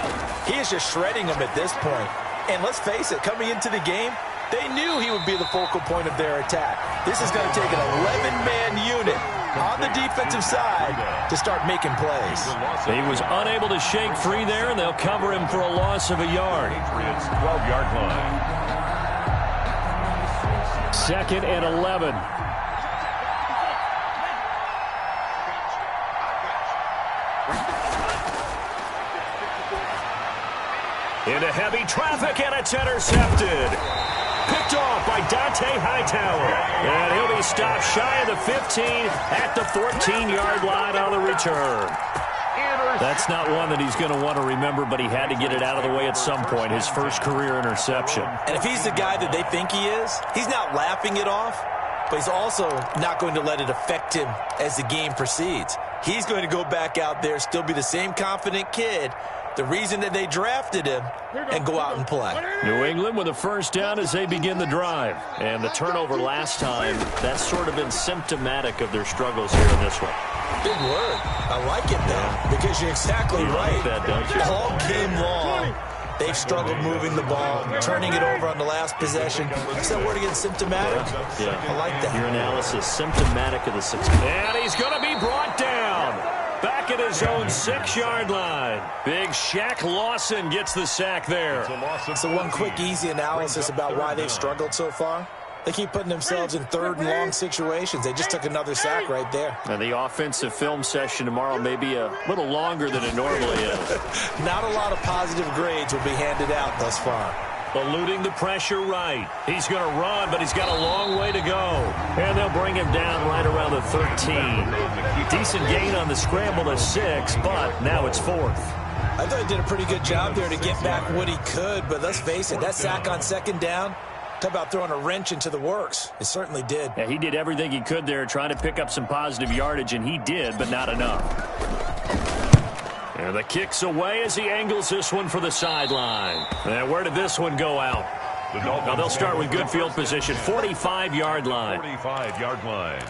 Speaker 5: he is just shredding them at this point. And let's face it, coming into the game, They knew he would be the focal point of their attack. This is going to take an 11-man unit on the defensive side to start making plays.
Speaker 3: He was unable to shake free there, and they'll cover him for a loss of a yard.
Speaker 4: Patriots 12-yard line.
Speaker 3: 2nd and 11. Into heavy traffic, and it's intercepted. Picked off by Dante Hightower. And he'll be stopped shy of the 15 at the 14-yard line on the return. That's not one that he's going to want to remember, but he had to get it out of the way at some point, his first career interception.
Speaker 5: And if he's the guy that they think he is, he's not laughing it off, but he's also not going to let it affect him as the game proceeds. He's going to go back out there, still be the same confident kid, the reason that they drafted him, and go out and play.
Speaker 3: New England with a first down as they begin the drive. And the turnover last time, that's sort of been symptomatic of their struggles here in this one.
Speaker 5: Big word. I like it, though, because you're exactly right.
Speaker 3: Like that, don't you?
Speaker 5: All game long, they've struggled moving the ball, turning it over on the last possession. Is that word again, symptomatic?
Speaker 3: Yeah.
Speaker 5: I like that.
Speaker 3: Your analysis, symptomatic of the success. And he's going to be brought down. Back at his own 6-yard line. Big Shaq Lawson gets the sack there.
Speaker 5: So one quick, easy analysis about why they've struggled so far. They keep putting themselves in 3rd and long situations. They just took another sack right there.
Speaker 3: And the offensive film session tomorrow may be a little longer than it normally is.
Speaker 5: Not a lot of positive grades will be handed out thus far.
Speaker 3: Eluding the pressure right. He's going to run, but he's got a long way to go. And they'll bring him down right around the 13. Decent gain on the scramble to 6, but now it's 4th.
Speaker 5: I thought he did a pretty good job there to get back what he could, but let's face it, that sack on 2nd down, talk about throwing a wrench into the works. It certainly did.
Speaker 3: Yeah, he did everything he could there trying to pick up some positive yardage, and he did, but not enough. And the kick's away as he angles this one for the sideline. And where did this one go out? Now they'll start with good field position, 45-yard line.
Speaker 4: 45-yard line.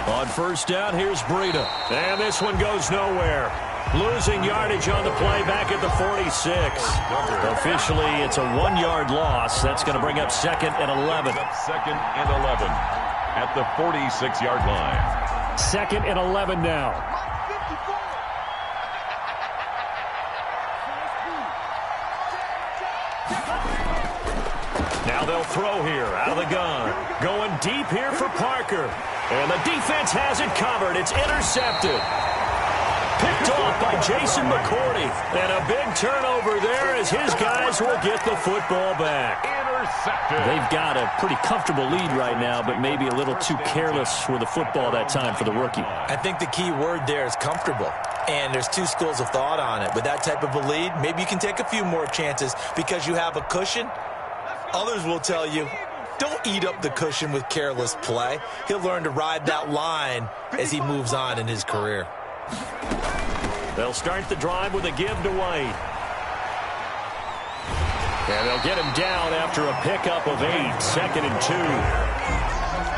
Speaker 3: On first down, here's Breida. And this one goes nowhere. Losing yardage on the play back at the 46. Officially, it's a 1-yard loss. That's going to bring up 2nd and 11.
Speaker 4: 2nd and 11 at the 46-yard line.
Speaker 3: 2nd and 11 now. Now they'll throw here out of the gun. Going deep here for Parker. And the defense has it covered. It's intercepted. Picked off by Jason McCourty. And a big turnover there as his guys will get the football back.
Speaker 4: Intercepted.
Speaker 3: They've got a pretty comfortable lead right now, but maybe a little too careless with the football that time for the rookie.
Speaker 5: I think the key word there is comfortable. And there's 2 schools of thought on it. With that type of a lead, maybe you can take a few more chances because you have a cushion. Others will tell you, don't eat up the cushion with careless play. He'll learn to ride that line as he moves on in his career.
Speaker 3: They'll start the drive with a give to White. And they'll get him down after a pickup of 8, 2nd and 2.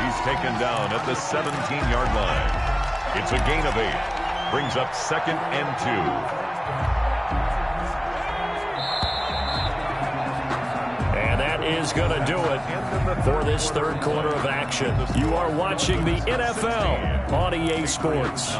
Speaker 4: He's taken down at the 17-yard line. It's a gain of 8. Brings up 2nd and 2.
Speaker 3: Is going to do it for this 3rd quarter of action. You are watching the NFL on EA Sports.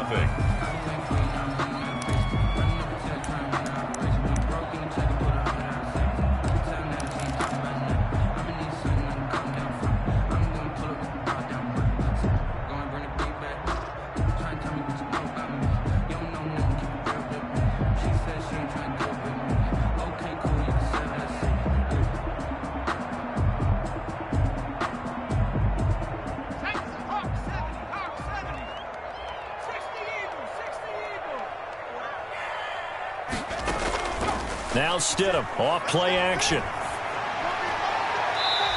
Speaker 3: Now Stidham off play action.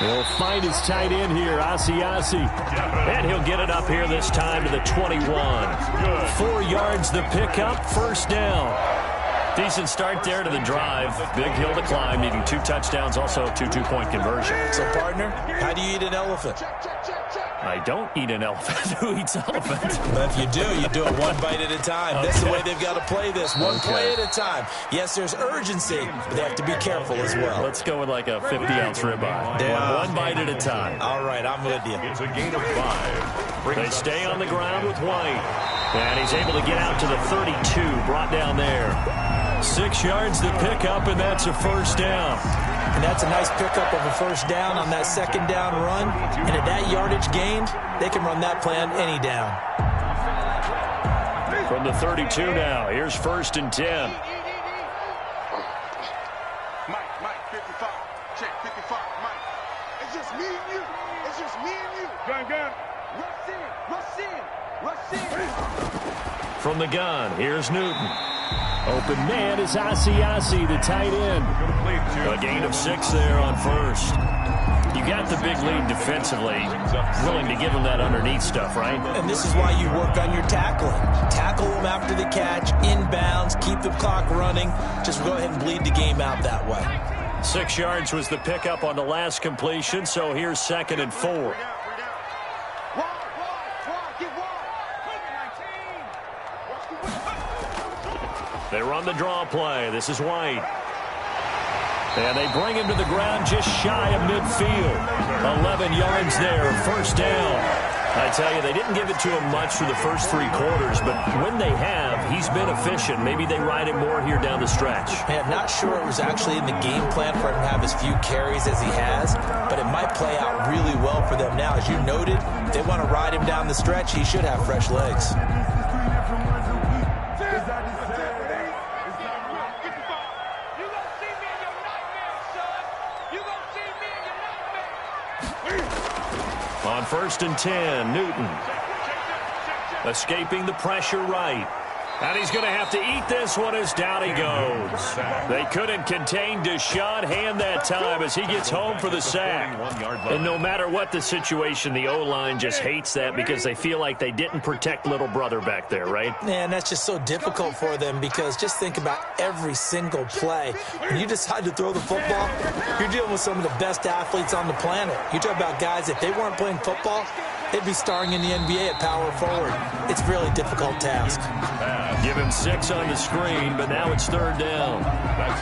Speaker 3: He'll find his tight end here, Asiasi. And he'll get it up here this time to the 21. 4 yards the pickup, first down. Decent start there to the drive. Big hill to climb, needing 2 touchdowns, also 2 two-point conversion.
Speaker 7: So, partner, how do you eat an elephant?
Speaker 3: I don't eat an elephant. Who eats elephant?
Speaker 7: But if you do it one bite at a time. Okay. That's the way they've got to play this, one play at a time. Yes, there's urgency, but they have to be careful as well.
Speaker 3: Let's go with like a 50-ounce ribeye. One bite at a time.
Speaker 7: All right, I'm with you.
Speaker 4: It's a gain of 5.
Speaker 3: They stay on the ground with White. And he's able to get out to the 32, brought down there. 6 yards the pickup, and that's a first down.
Speaker 7: And that's a nice pickup of a first down on that second down run. And at that yardage gained, they can run that plan any down.
Speaker 3: From the 32 now, here's first and 10.
Speaker 6: Mike, 55. Check, 55, Mike. It's just me and you. It's just me and you. Gun. Rush in.
Speaker 3: From the gun, here's Newton. Open man is Asiasi, the tight end. A gain of 6 there on first. You got the big lead defensively. Willing to give them that underneath stuff, right?
Speaker 7: And this is why you work on your tackling. Tackle them after the catch, inbounds, keep the clock running. Just go ahead and bleed the game out that way.
Speaker 3: 6 yards was the pickup on the last completion, so here's second and 4. They run the draw play. This is White. And they bring him to the ground just shy of midfield. 11 yards there, first down. I tell you, they didn't give it to him much for the first 3 quarters, but when they have, he's been efficient. Maybe they ride him more here down the stretch.
Speaker 7: Hey, I'm not sure it was actually in the game plan for him to have as few carries as he has, but it might play out really well for them now. As you noted, if they want to ride him down the stretch, he should have fresh legs.
Speaker 3: On first and 10, Newton. Escaping the pressure right. And he's going to have to eat this one as down he goes. They couldn't contain Deshaun Hand that time as he gets home for the sack. And no matter what the situation, the O-line just hates that because they feel like they didn't protect little brother back there, right?
Speaker 7: Man, that's just so difficult for them because just think about every single play. When you decide to throw the football, you're dealing with some of the best athletes on the planet. You talk about guys, if they weren't playing football, they'd be starring in the NBA at power forward. It's a really difficult task.
Speaker 3: Give him 6 on the screen, but now it's third down.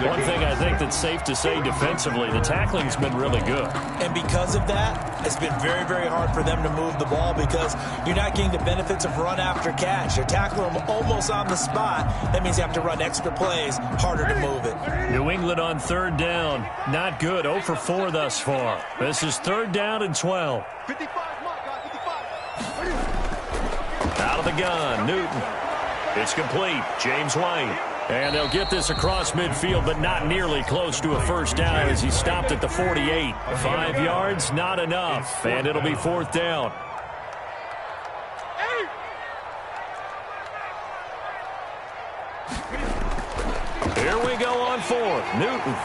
Speaker 3: One thing I think that's safe to say defensively, the tackling's been really good.
Speaker 7: And because of that, it's been very, very hard for them to move the ball because you're not getting the benefits of run after catch. You're tackling them almost on the spot. That means you have to run extra plays, harder to move it.
Speaker 3: New England on third down. Not good. 0 for 4 thus far. This is third down and 12.
Speaker 6: 55, Mike, 55.
Speaker 3: Out of the gun, Newton. It's complete. James White. And they'll get this across midfield, but not nearly close to a first down as he stopped at the 48. 5 yards, not enough. And it'll be fourth down. Here we go on fourth. Newton.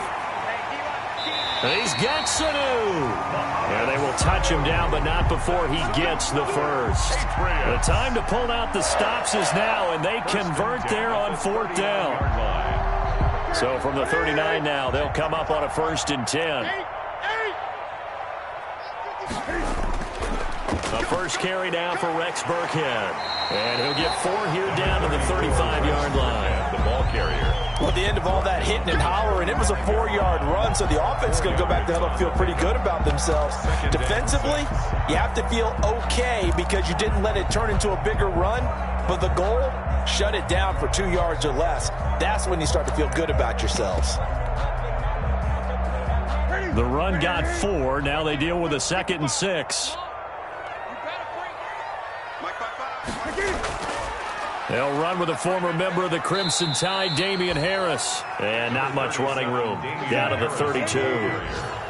Speaker 3: He's got Sanu. And they will touch him down, but not before he gets the first. The time to pull out the stops is now, and they convert there on fourth down. So from the 39 now, they'll come up on a first and 10. The first carry down for Rex Burkhead. And he'll get 4 here down to the 35-yard line.
Speaker 4: The ball carrier.
Speaker 5: Well, at the end of all that hitting and hollering, it was a 4-yard run, so the offense is going to go back to huddle and feel pretty good about themselves. Defensively, you have to feel okay because you didn't let it turn into a bigger run, but the goal, shut it down for 2 yards or less. That's when you start to feel good about yourselves.
Speaker 3: The run got 4. Now they deal with a 2nd and 6. They'll run with a former member of the Crimson Tide, Damian Harris. And not much running room. Down to the 32.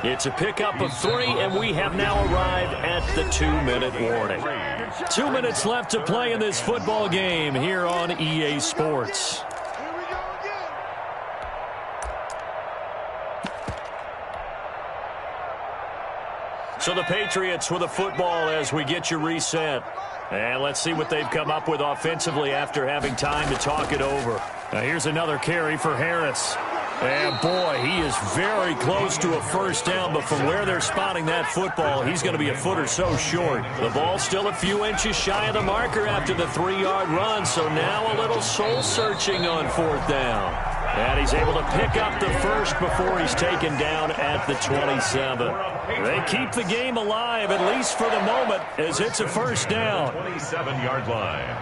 Speaker 3: It's a pickup of 3, and we have now arrived at the 2-minute warning. 2 minutes left to play in this football game here on EA Sports. So the Patriots with the football as we get you reset. And let's see what they've come up with offensively after having time to talk it over. Now here's another carry for Harris. And boy, he is very close to a first down, but from where they're spotting that football, he's going to be a foot or so short. The ball's still a few inches shy of the marker after the 3-yard run, so now a little soul-searching on fourth down. And he's able to pick up the first before he's taken down at the 27. They keep the game alive, at least for the moment, as it's a first down.
Speaker 4: 27-yard line.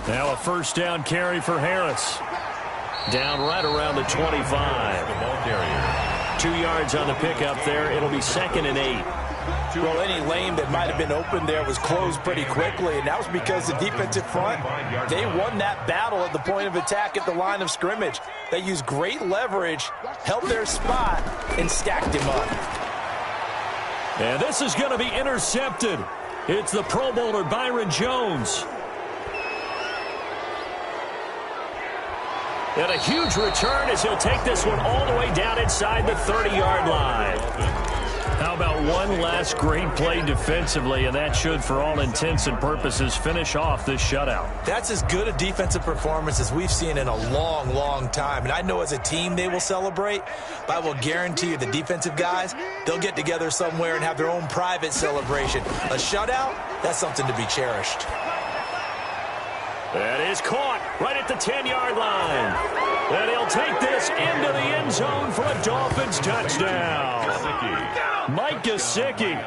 Speaker 3: Now a first down carry for Harris. Down right around the 25.
Speaker 4: The ball carrier.
Speaker 3: 2 yards on the pickup there. It'll be 2nd and 8.
Speaker 5: Well, any lane that might have been open there was closed pretty quickly, and that was because the defensive front, they won that battle at the point of attack at the line of scrimmage. They used great leverage, held their spot, and stacked him up.
Speaker 3: And this is going to be intercepted. It's the Pro Bowler Byron Jones. And a huge return as he'll take this one all the way down inside the 30-yard line. How about one last great play defensively, and that should, for all intents and purposes, finish off this shutout.
Speaker 7: That's as good a defensive performance as we've seen in a long, long time. And I know as a team they will celebrate, but I will guarantee you the defensive guys, they'll get together somewhere and have their own private celebration. A shutout, that's something to be cherished.
Speaker 3: That is caught right at the 10-yard line. And he'll take this into the end zone for a Dolphins touchdown. Mike Gesicki,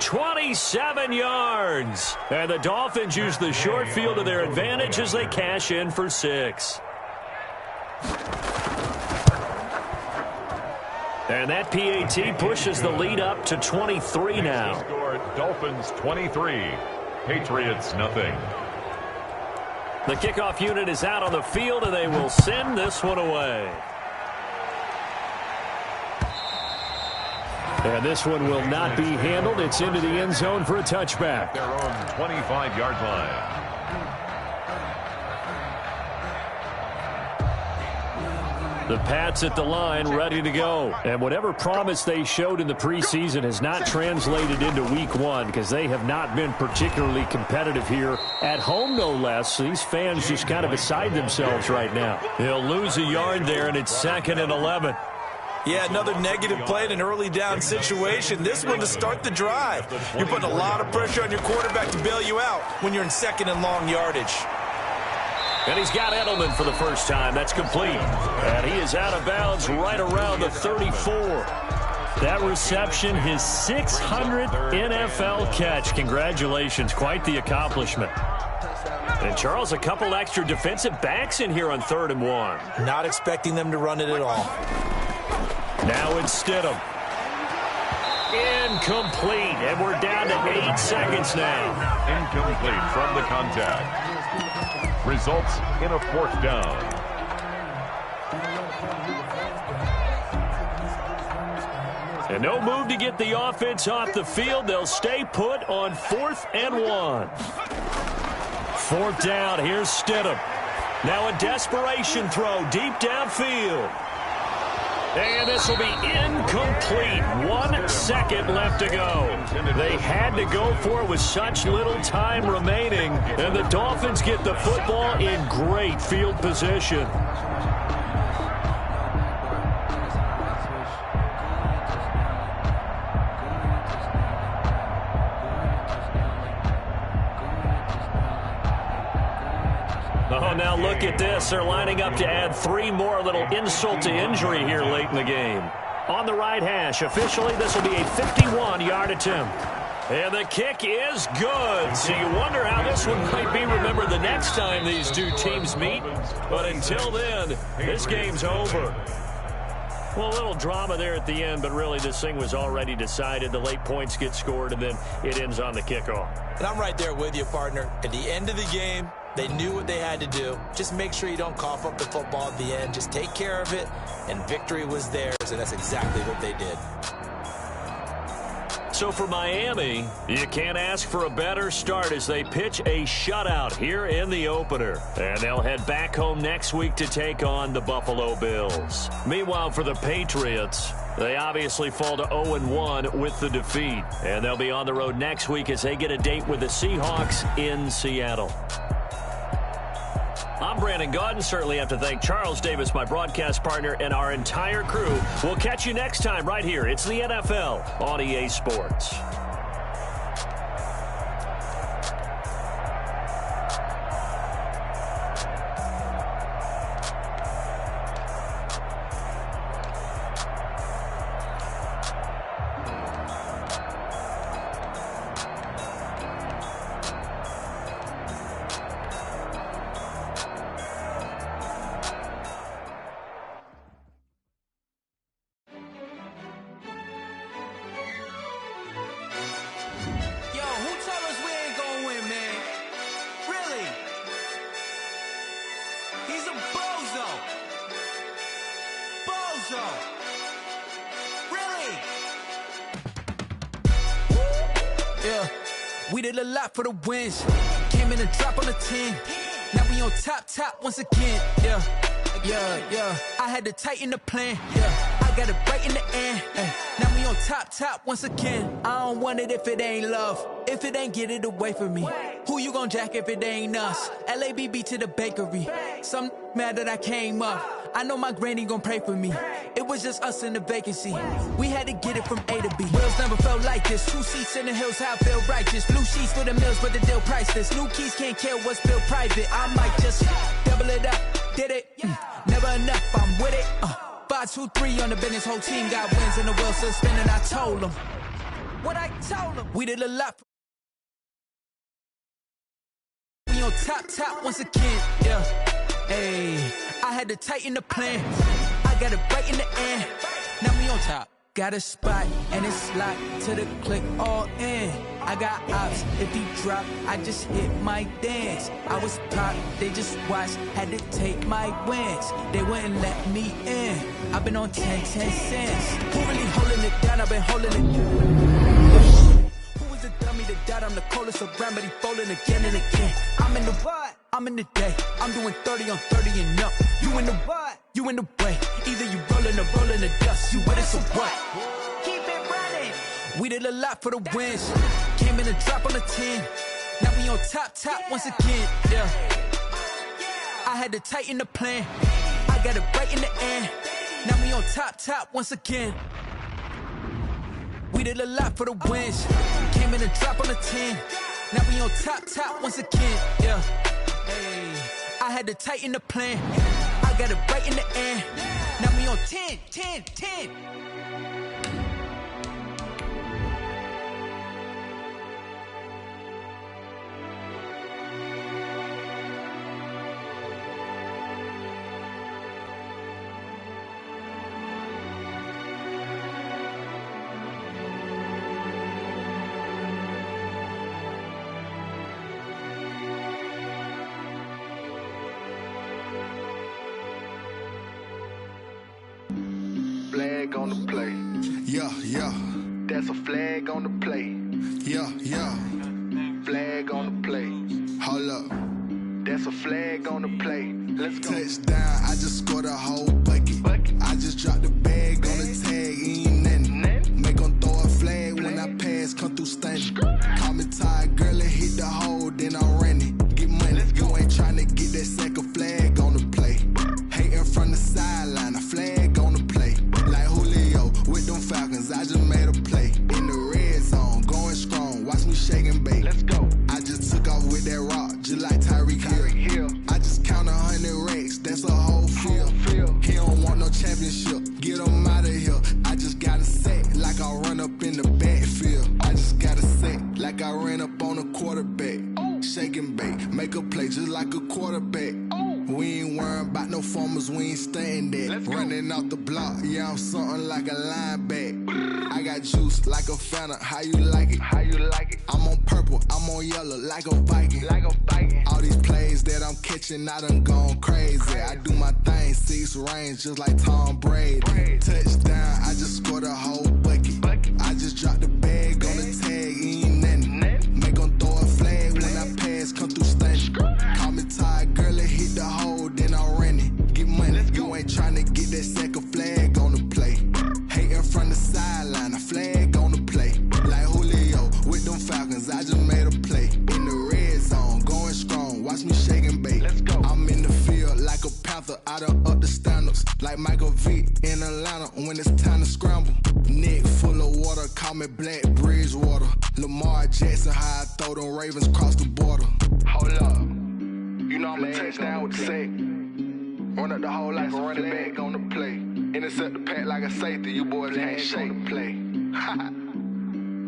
Speaker 3: 27 yards. And the Dolphins use the short field to their advantage as they cash in for 6. And that PAT pushes the lead up to 23 now.
Speaker 4: Dolphins 23, Patriots nothing.
Speaker 3: The kickoff unit is out on the field, and they will send this one away. And this one will not be handled. It's into the end zone for a touchback.
Speaker 4: Their own 25-yard line.
Speaker 3: The Pats at the line, ready to go. And whatever promise they showed in the preseason has not translated into week 1 because they have not been particularly competitive here at home, no less. These fans just kind of beside themselves right now. They'll lose a yard there, and it's 2nd and 11.
Speaker 7: Yeah, another negative play in an early down situation. This one to start the drive. You're putting a lot of pressure on your quarterback to bail you out when you're in 2nd and long yardage.
Speaker 3: And he's got Edelman for the first time. That's complete. And he is out of bounds right around the 34. That reception, his 600th NFL catch. Congratulations. Quite the accomplishment. And, Charles, a couple extra defensive backs in here on 3rd and 1.
Speaker 7: Not expecting them to run it at all.
Speaker 3: Now it's Stidham. Incomplete. And we're down to 8 seconds now.
Speaker 4: Incomplete from the contact. Results in a 4th down.
Speaker 3: And no move to get the offense off the field. They'll stay put on 4th and 1. 4th down. Here's Stidham. Now a desperation throw deep downfield. And this will be incomplete. 1 second left to go. They had to go for it with such little time remaining. And the Dolphins get the football in great field position. Oh, now look at this. They're lining up to add 3 more. Little insult to injury here late in the game. On the right hash, officially, this will be a 51-yard attempt. And the kick is good. So you wonder how this one might be remembered the next time these two teams meet. But until then, this game's over. Well, a little drama there at the end, but really this thing was already decided. The late points get scored, and then it ends on the kickoff.
Speaker 7: And I'm right there with you, partner. At the end of the game, they knew what they had to do. Just make sure you don't cough up the football at the end. Just take care of it, and victory was theirs, and that's exactly what they did.
Speaker 3: So for Miami, you can't ask for a better start as they pitch a shutout here in the opener. And they'll head back home next week to take on the Buffalo Bills. Meanwhile, for the Patriots, they obviously fall to 0-1 with the defeat. And they'll be on the road next week as they get a date with the Seahawks in Seattle. I'm Brandon Gaudin. Certainly have to thank Charles Davis, my broadcast partner, and our entire crew. We'll catch you next time right here. It's the NFL on EA Sports.
Speaker 8: We did a lot for the wins. Came in a drop on the 10. Now we on top once again. Yeah. I had to tighten the plan. Yeah. I got it right in the end. Now we on top once again. I don't want it if it ain't love. If it ain't, get it away from me. Who you gon' jack if it ain't us? LABB to the bakery. Some mad that I came up. I know my granny gon' pray for me. It was just us in the vacancy. We had to get it from A to B. Wheels never felt like this. 2 seats in the hills, how I feel righteous. Blue sheets for the mills, but the deal priceless. New keys can't kill what's built private. I might just double it up. Did it? Never enough, I'm with it. 5, 2, 3 on the business. Whole team got wins and the wheels still spinning. I told them what I told them. We did a lot. We on top once again. Yeah. Hey, I had to tighten the plan. I got it right in the end. Now we on top. Got a spot and it's locked to the click all in. I got ops. If he drop, I just hit my dance. I was top, they just watched, had to take my wins. They wouldn't let me in. I've been on 10 cents. Who really holding it down? I've been holding it. Who was the dummy that died? I'm the coldest around, but he falling again and again. I'm in the what? I'm in the day. I'm doing 30 on 30 and up. You in the what? You in the way. Either you rolling or rolling the dust. You with it, so what? Keep it running. We did a lot for the wins. Came in a drop on the 10. Now we on top once again. Yeah. I had to tighten the plan. I got it right in the end. Now we on top once again. We did a lot for the wins. Came in a drop on the 10. Now we on top once again. Yeah. Hey, I had to tighten the plan. I got it right in the end. Now we on 10.
Speaker 9: Flag on the play. Yeah. That's a flag on the play. Yeah. Flag on the play. Hold up. That's a flag on the play. Let's go. Touchdown, I just scored a whole bucket. I just dropped the bag on the tag, ain't nothing. Make them throw a flag when I pass, come through stunning. Call me tired, girl, and hit the hole, then I'm running. Get money, you ain't trying to get that second flag on the play. Hating from the sideline, a flag on the play. Like Julio with them Falcons, I just made a play. In the red zone, going strong, watch me shake and bake. Let's go. I just took off with that rock, just like Tyreek Hill. I just count 100 racks, that's a whole field. He don't want no championship, get him out of here. I just got a set, like I run up in the backfield. I just got a set, like I ran up on a quarterback. Shake and bake, make a play just like a quarterback. We ain't worrying about no formers, we ain't staying there. Running out the block, yeah, I'm something like a linebacker. I got juice like a Fanta, how you like it? I'm on purple, I'm on yellow, like a Viking. All these plays that I'm catching, I done gone crazy. I do my thing, 6 range, just like Tom Brady. Touchdown, I just scored a whole bucket. I just dropped the bag on time to scramble. Neck full of water, call me Black Bridgewater. Lamar Jackson, how I throw them Ravens across the border. Hold up, you know I'm a touchdown with the sack. Run up the whole like a running back on the play. Intercept the pack like a safety, you boys ain't shake the play.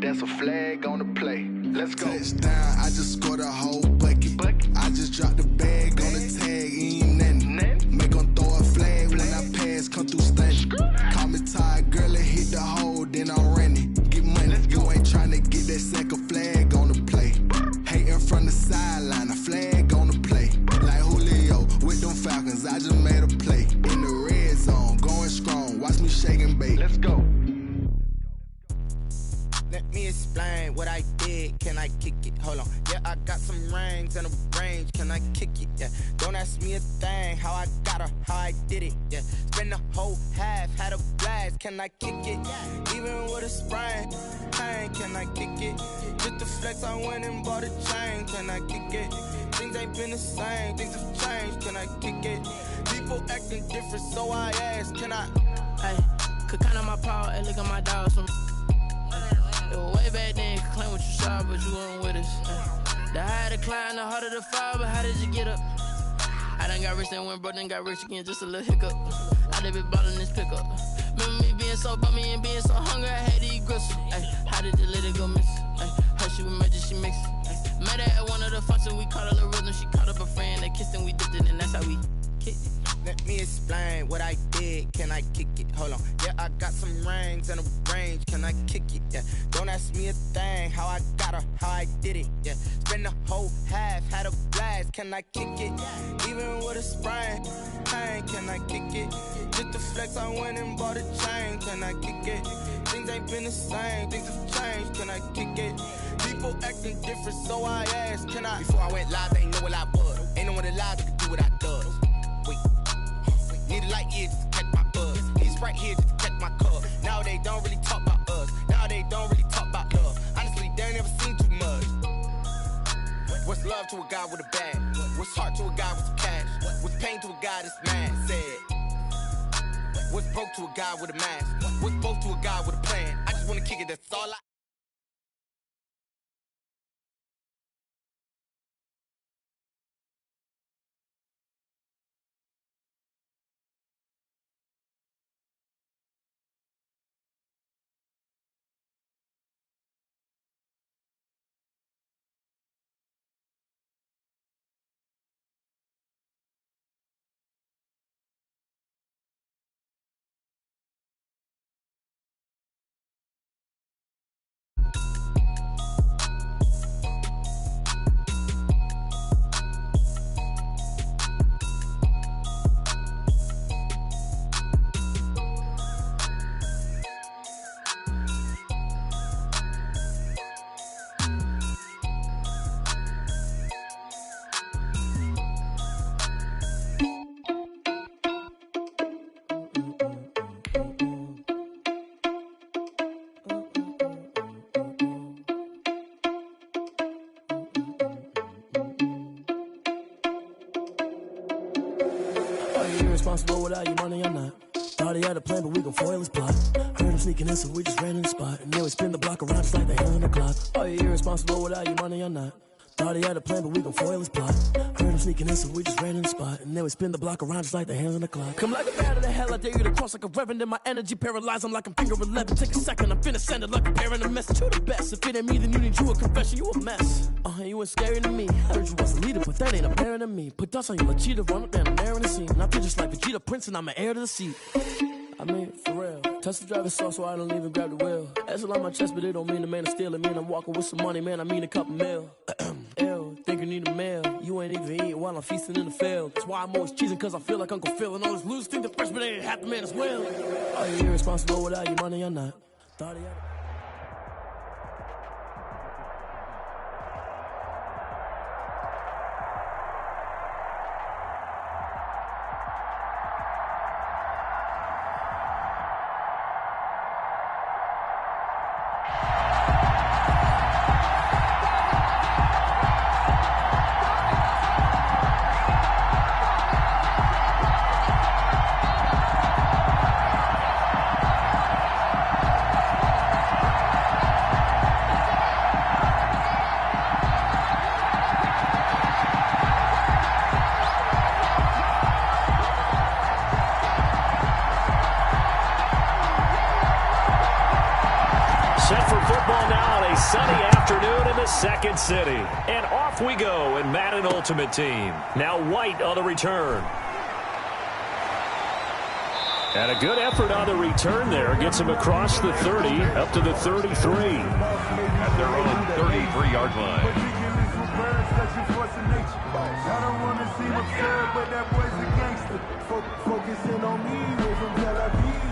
Speaker 9: That's a flag on the play. Let's go. Touchdown, I just scored a whole bucket. I just dropped the bag on the tag, ain't nothing. Make them throw a flag when I pass, come through stunning. Call me tired, girl, and hit the hole, then I'm running. Get money, you ain't trying to get that second flag on the play. Hating from the sideline, a flag on the play. Like Julio with them Falcons, I just made a play. In the red zone, going strong, watch me shake and bake. Let's go.
Speaker 10: Let me explain what I did. Can I kick it? Hold on. Yeah, I got some rings and a range. Can I kick it? Yeah. Don't ask me a thing. How I got her, how I did it. Yeah. Spend the whole half, had a blast. Can I kick it? Even with a sprain, pain. Can I kick it? Just the flex, I went and bought a chain. Can I kick it? Things ain't been the same. Things have changed. Can I kick it? People acting different, so I ask. Can I?
Speaker 11: Hey, could count on my power and look at my dogs from. It was way back then, could claim what you saw, but you weren't with us. The higher the climb, the harder the fall, but how did you get up? I done got rich and went broke, then got rich again, just a little hiccup. I done been ballin' this pickup. Remember me being so bummy and being so hungry, I had to eat gristle. How did you let it go miss? Her she was magic, she mixed. Met her at one of the functions, we caught a little rhythm, she caught up a friend, they kissed and we dipped it, and that's how we kicked it.
Speaker 10: Let me explain what I did. Can I kick it? Hold on. Yeah, I got some rings and a range. Can I kick it? Yeah. Don't ask me a thing. How I got her, how I did it. Yeah. Spend the whole half, had a blast. Can I kick it? Even with a sprain, pain. Can I kick it? Just the flex, I went and bought a chain. Can I kick it? Things ain't been the same. Things have changed. Can I kick it? People acting different, so I asked. Can I? Before I went live, they ain't know what I was. Ain't no one alive that could do what I does. Wait. Need a light here just to catch my buzz. Need Sprite here just to catch my cup. Now they don't really talk about us. Now they don't really talk about love. Honestly, they ain't never seen too much. What's love to a guy with a bag? What's heart to a guy with some cash? What's pain to a guy that's mad? Said. What's broke to a guy with a mask? What's broke to a guy with a plan? I just wanna kick it, that's all I.
Speaker 12: Irresponsible without your money, I'm not. Thought he had a plan, but we gon' foil his plot. Heard him sneaking in, so we just ran in the spot. And then we spin the block around just like the hand on the clock. Are you irresponsible without your money, I'm not. Thought he had a plan, but we gon' foil his plot. Heard him sneaking in, so we just ran in the spot. And then we spin the block around just like the hands on the clock. Come like a bat of the hell, I dare you to cross like a reverend. In my energy paralyzed, I'm like I'm finger 11. Take a second, I'm finna send it like a parent a message to the best. If it ain't me, then you need you a confession, you a mess. You ain't scary to me. Heard you was a leader, but that ain't apparent to me. Put dust on you, like Cheetah, run up down the air in the scene. And I feel just like Vegeta Prince, and I'm an heir to the seat. I mean, for real. Touch the driver's soft, so I don't even grab the wheel. That's on my chest, but it don't mean the man is stealing. Mean I'm walking with some money, man, I mean a couple mil. Ew, think you need a meal. You ain't even eating while I'm feasting in the field. That's why I'm always cheesing, cause I feel like Uncle Phil. And all those losers think the freshman ain't half the man as well. Are you irresponsible without your money? I'm not. Thought he had
Speaker 3: Set for football now on a sunny afternoon in the second city. And off we go in Madden Ultimate Team. Now White on the return. And a good effort on the return there. Gets him across the 30, up to the 33.
Speaker 4: At their own 33-yard line.
Speaker 6: I don't want to seem absurd, but that boy's a gangster. Focusing on me, way from Tel Aviv.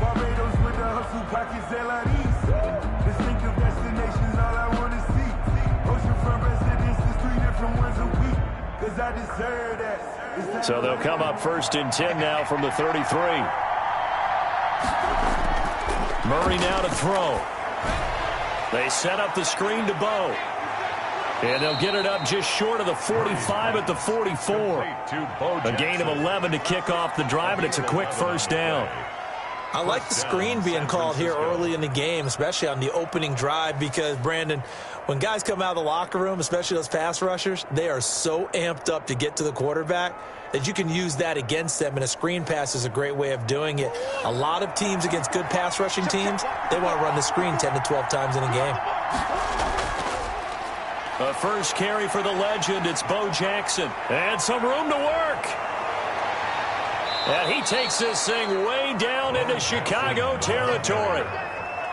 Speaker 6: Barbados with the hustle pockets, LIDs. Distinctive destinations, all I want to see. Oceanfront residences, 3 different ones a week. Cause I deserve that.
Speaker 3: So they'll come up 1st and 10 now from the 33. Murray now to throw. They set up the screen to Bo. And they'll get it up just short of the 45 at the 44. A gain of 11 to kick off the drive, and it's a quick first down.
Speaker 7: I like the screen being called here early in the game, especially on the opening drive, because, Brandon, when guys come out of the locker room, especially those pass rushers, they are so amped up to get to the quarterback that you can use that against them, and a screen pass is a great way of doing it. A lot of teams against good pass rushing teams, they want to run the screen 10 to 12 times in a game.
Speaker 3: A first carry for the legend. It's Bo Jackson. And some room to work. And he takes this thing way down into Chicago territory.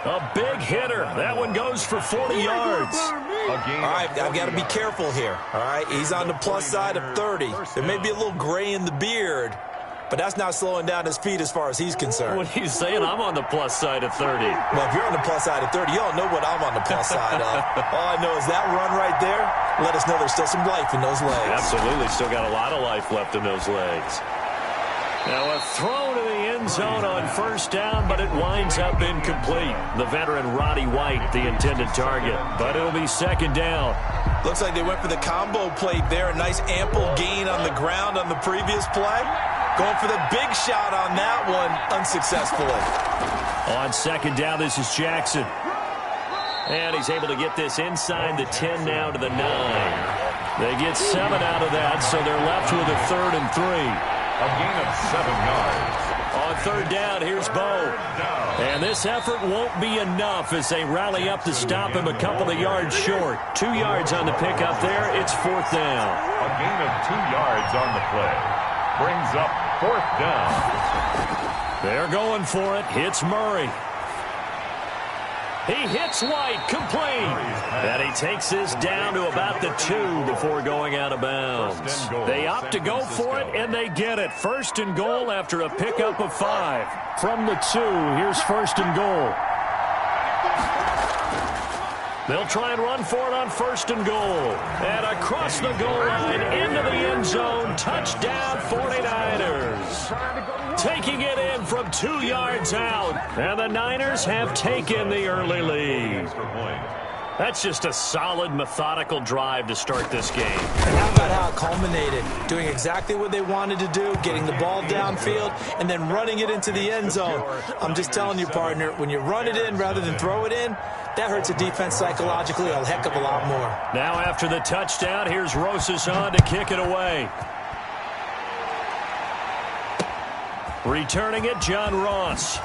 Speaker 3: A big hitter. That one goes for 40 yards.
Speaker 7: All right, I've got to be careful here. All right, he's on the plus side of 30. There may be a little gray in the beard, but that's not slowing down his feet as far as he's concerned.
Speaker 3: What are you saying? I'm on the plus side of 30.
Speaker 7: Well, if you're on the plus side of 30, you don't know what I'm on the plus side of. All I know is that run right there, let us know there's still some life in those legs.
Speaker 3: Absolutely. Still got a lot of life left in those legs. Now a throw to the end zone on first down, but it winds up incomplete. The veteran Roddy White, the intended target, but it'll be second down.
Speaker 7: Looks like they went for the combo plate there. A nice ample gain on the ground on the previous play. Going for the big shot on that one, unsuccessfully.
Speaker 3: On second down, this is Jackson. And he's able to get this inside the 10 now to the 9. They get 7 out of that, so they're left with a 3rd and 3.
Speaker 4: A gain of 7 yards.
Speaker 3: On third down, here's Bo. And this effort won't be enough as they rally up to stop him a couple of yards short. 2 yards on the pickup there. It's 4th down.
Speaker 4: A gain of 2 yards on the play. Brings up 4th down.
Speaker 3: They're going for it. Hits Murray. He hits White, complete. And he takes this down to about the 2 before going out of bounds. They opt to go for it, and they get it. 1st and goal after a pickup of 5. From the 2, here's 1st and goal. They'll try and run for it on 1st and goal. And across the goal line, into the end zone, touchdown 49ers. Taking it in from 2 yards out. And the Niners have taken the early lead. That's just a solid, methodical drive to start this game.
Speaker 7: And how about how it culminated? Doing exactly what they wanted to do, getting the ball downfield, and then running it into the end zone. I'm just telling you, partner, when you run it in rather than throw it in, that hurts a defense psychologically a heck of a lot more.
Speaker 3: Now after the touchdown, here's Rosas on to kick it away. Returning it, John Ross.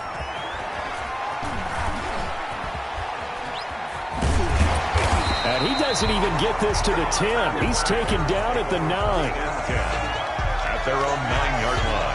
Speaker 3: And he doesn't even get this to the 10. He's taken down at the 9.
Speaker 4: At their own 9-yard line.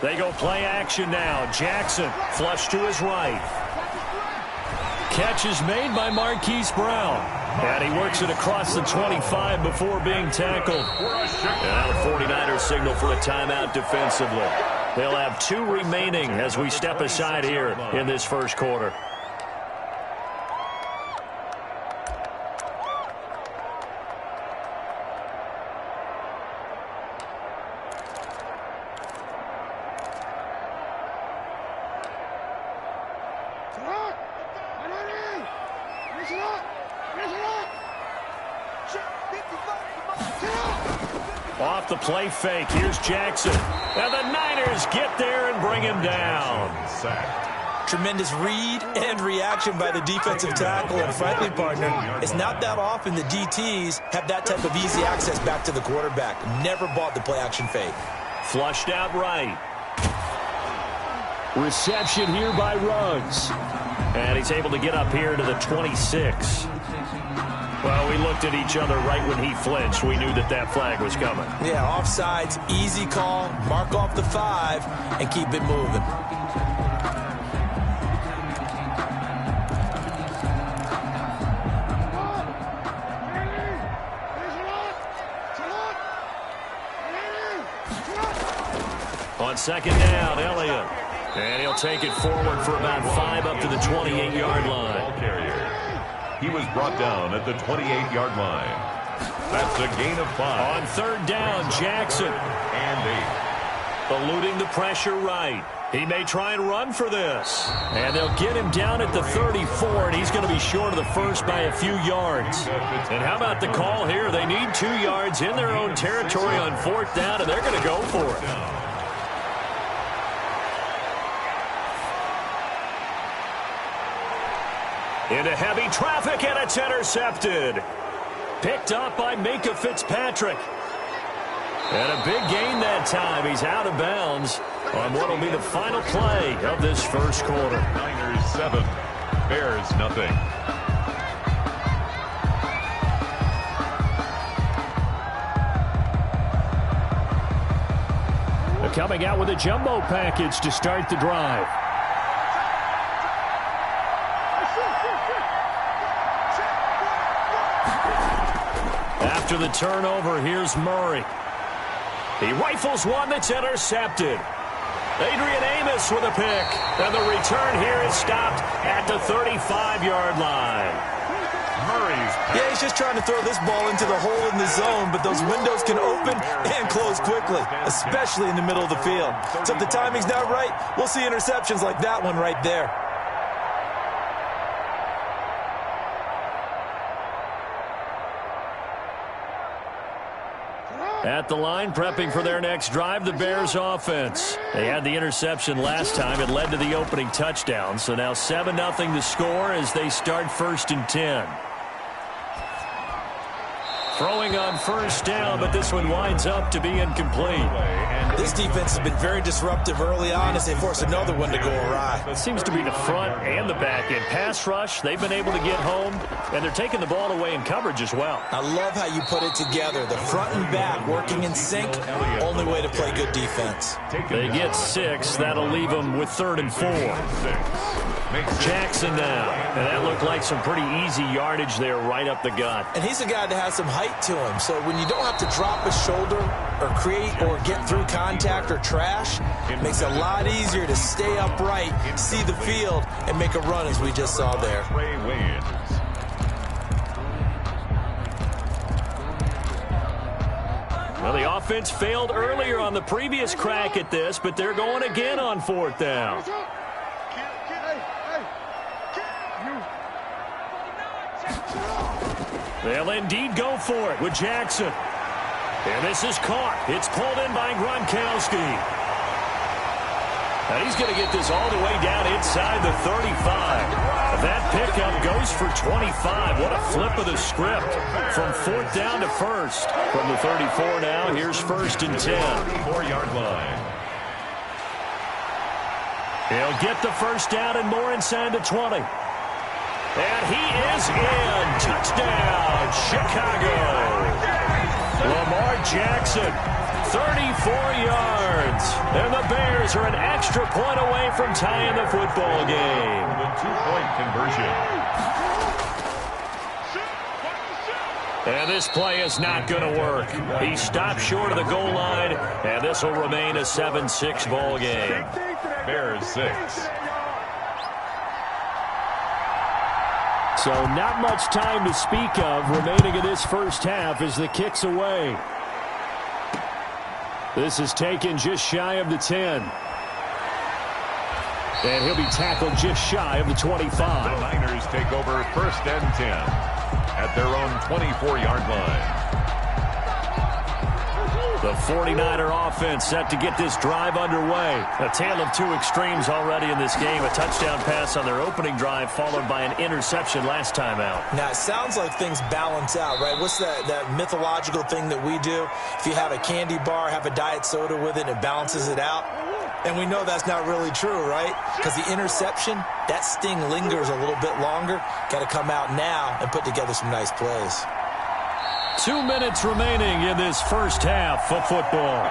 Speaker 3: They go play action now. Jackson flush to his right. Catch is made by Marquise Brown. And he works it across the 25 before being tackled. And now the 49ers signal for a timeout defensively. They'll have 2 remaining as we step aside here in this first quarter. Off the play fake, here's Jackson. And the Niners Bears get there and bring him down.
Speaker 7: Tremendous read and reaction by the defensive tackle. And frankly, partner, it's not that often the DTs have that type of easy access back to the quarterback. Never bought the play-action fake.
Speaker 3: Flushed out right. Reception here by Ruggs. And he's able to get up here to the 26. Well, we looked at each other right when he flinched. We knew that that flag was coming.
Speaker 7: Yeah, offsides, easy call, mark off the 5, and keep it moving.
Speaker 3: On second down, Elliott. And he'll take it forward for about 5 up to the 28-yard line.
Speaker 4: He was brought down at the 28-yard line. That's a gain of 5.
Speaker 3: On third down, Jackson.
Speaker 4: And 8.
Speaker 3: Eluding the pressure right. He may try and run for this. And they'll get him down at the 34, and he's going to be short of the first by a few yards. And how about the call here? They need 2 yards in their own territory on fourth down, and they're going to go for it. Into heavy traffic, and it's intercepted. Picked up by Minkah Fitzpatrick. And a big gain that time. He's out of bounds on what will be the final play of this first quarter.
Speaker 4: Niners 7, Bears nothing.
Speaker 3: They're coming out with a jumbo package to start the drive. After the turnover, here's Murray. He rifles one that's intercepted. Adrian Amos with a pick. And the return here is stopped at the 35-yard line.
Speaker 7: Yeah, he's just trying to throw this ball into the hole in the zone, but those windows can open and close quickly, especially in the middle of the field. So if the timing's not right, we'll see interceptions like that one right there.
Speaker 3: At the line, prepping for their next drive, the Bears offense. They had the interception last time. It led to the opening touchdown. So now 7-0 to score as they start first and 10. Throwing on first down, but this one winds up to be incomplete.
Speaker 7: This defense has been very disruptive early on as they force another one to go awry.
Speaker 3: It seems to be the front and the back end. Pass rush, they've been able to get home, and they're taking the ball away in coverage as well.
Speaker 7: I love how you put it together. The front and back working in sync, only way to play good defense.
Speaker 3: They get 6. That'll leave them with 3rd and 4. Jackson now. And that looked like some pretty easy yardage there right up the gut.
Speaker 7: And he's a guy that has some height to him. So when you don't have to drop a shoulder or create or get through contact or trash, it makes it a lot easier to stay upright, see the field, and make a run as we just saw there.
Speaker 3: Well, the offense failed earlier on the previous crack at this, but they're going again on 4th down. They'll indeed go for it with Jackson. And this is caught. It's pulled in by Gronkowski. And he's going to get this all the way down inside the 35. That pickup goes for 25. What a flip of the script. From 4th down to 1st. From the 34 now, here's 1st and 10.
Speaker 4: 4-yard line.
Speaker 3: He'll get the first down and more inside the 20. And he is in. Touchdown, Chicago. Lamar Jackson, 34 yards. And the Bears are an extra point away from tying the football game.
Speaker 4: The 2-point conversion.
Speaker 3: And this play is not going to work. He stopped short of the goal line, and this will remain a 7-6 ball game.
Speaker 4: Bears 6.
Speaker 3: So not much time to speak of remaining in this first half as the kick's away. This is taken just shy of the 10. And he'll be tackled just shy of the 25.
Speaker 4: The Niners take over 1st and 10 at their own 24-yard line.
Speaker 3: The 49er offense set to get this drive underway. A tale of two extremes already in this game. A touchdown pass on their opening drive followed by an interception last time out.
Speaker 7: Now, it sounds like things balance out, right? What's that mythological thing that we do? If you have a candy bar, have a diet soda with it, it balances it out. And we know that's not really true, right? Because the interception, that sting lingers a little bit longer. Got to come out now and put together some nice plays.
Speaker 3: 2 minutes remaining in this first half of football.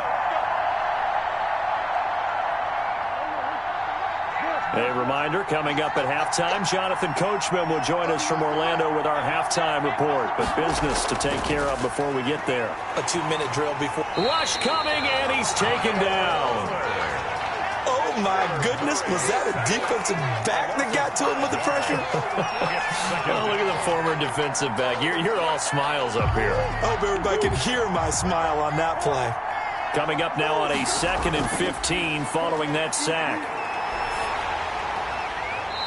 Speaker 3: A reminder, coming up at halftime, Jonathan Coachman will join us from Orlando with our halftime report. But business to take care of before we get there.
Speaker 7: A 2-minute drill before.
Speaker 3: Rush coming, and he's taken down.
Speaker 7: Oh, my goodness. Was that a defensive back that got to him with the pressure?
Speaker 3: Oh, look at the former defensive back. You're all smiles up here.
Speaker 7: I hope everybody can hear my smile on that play.
Speaker 3: Coming up now on a 2nd and 15 following that sack.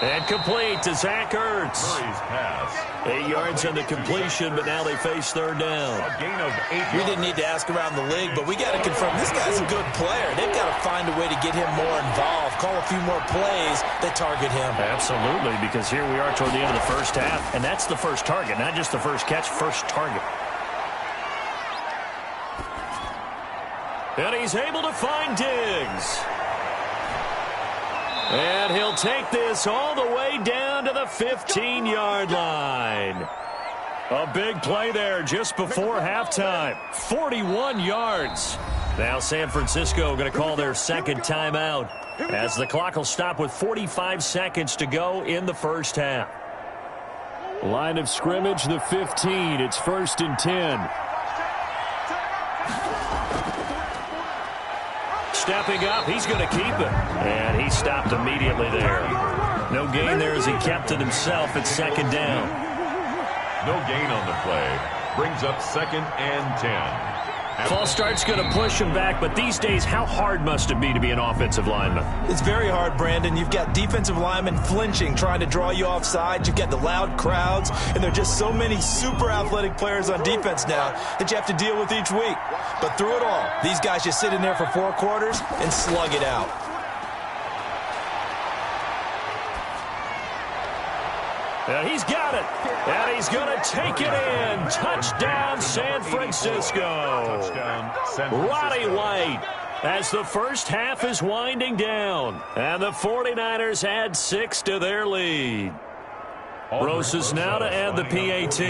Speaker 3: And complete to Zach Ertz.
Speaker 4: Murray's pass.
Speaker 3: 8 yards on the completion, but now they face third down.
Speaker 4: A gain of 8 yards.
Speaker 7: We didn't need to ask around the league, but we got to confirm this guy's a good player. They've got to find a way to get him more involved, call a few more plays that target him.
Speaker 3: Absolutely, because here we are toward the end of the first half, and that's the first target, not just the first catch, first target. And he's able to find Diggs. And he'll take this all the way down to the 15-yard line. A big play there just before halftime. 41 yards. Now San Francisco going to call their second timeout as the clock will stop with 45 seconds to go in the first half. Line of scrimmage, the 15. It's 1st and 10. Stepping up, he's going to keep it. And he stopped immediately there. No gain there as he kept it himself at 2nd down.
Speaker 4: No gain on the play. Brings up 2nd and 10.
Speaker 3: False start's going to push him back, but these days, how hard must it be to be an offensive lineman?
Speaker 7: It's very hard, Brandon. You've got defensive linemen flinching, trying to draw you offside. You've got the loud crowds, and there are just so many super athletic players on defense now that you have to deal with each week. But through it all, these guys just sit in there for 4 quarters and slug it out.
Speaker 3: And he's got it. And he's going to take it in. Touchdown, San Francisco.
Speaker 4: Touchdown, San Francisco.
Speaker 3: Roddy White as the first half is winding down. And the 49ers add 6 to their lead. Rosas now to add the PAT.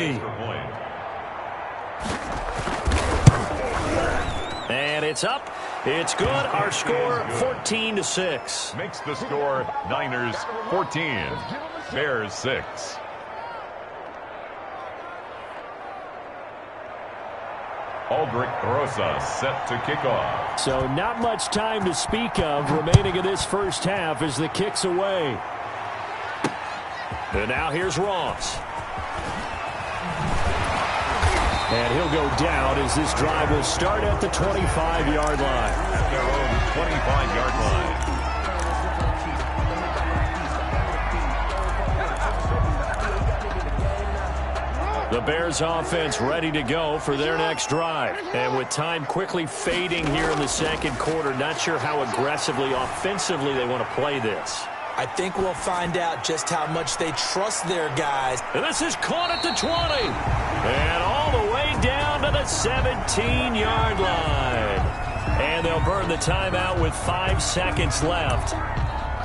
Speaker 3: And it's up. It's good. Our score 14-6.
Speaker 4: Makes the score Niners 14. Bears 6. Aldrich Rosas set to kick off.
Speaker 3: So not much time to speak of remaining in this first half as the kick's away. And now here's Ross. And he'll go down as this drive will start at the 25-yard line.
Speaker 4: At their own 25-yard line.
Speaker 3: The Bears offense ready to go for their next drive. And with time quickly fading here in the second quarter, not sure how aggressively, offensively they want to play this.
Speaker 7: I think we'll find out just how much they trust their guys.
Speaker 3: And this is caught at the 20. And all the way down to the 17-yard line. And they'll burn the timeout with 5 seconds left.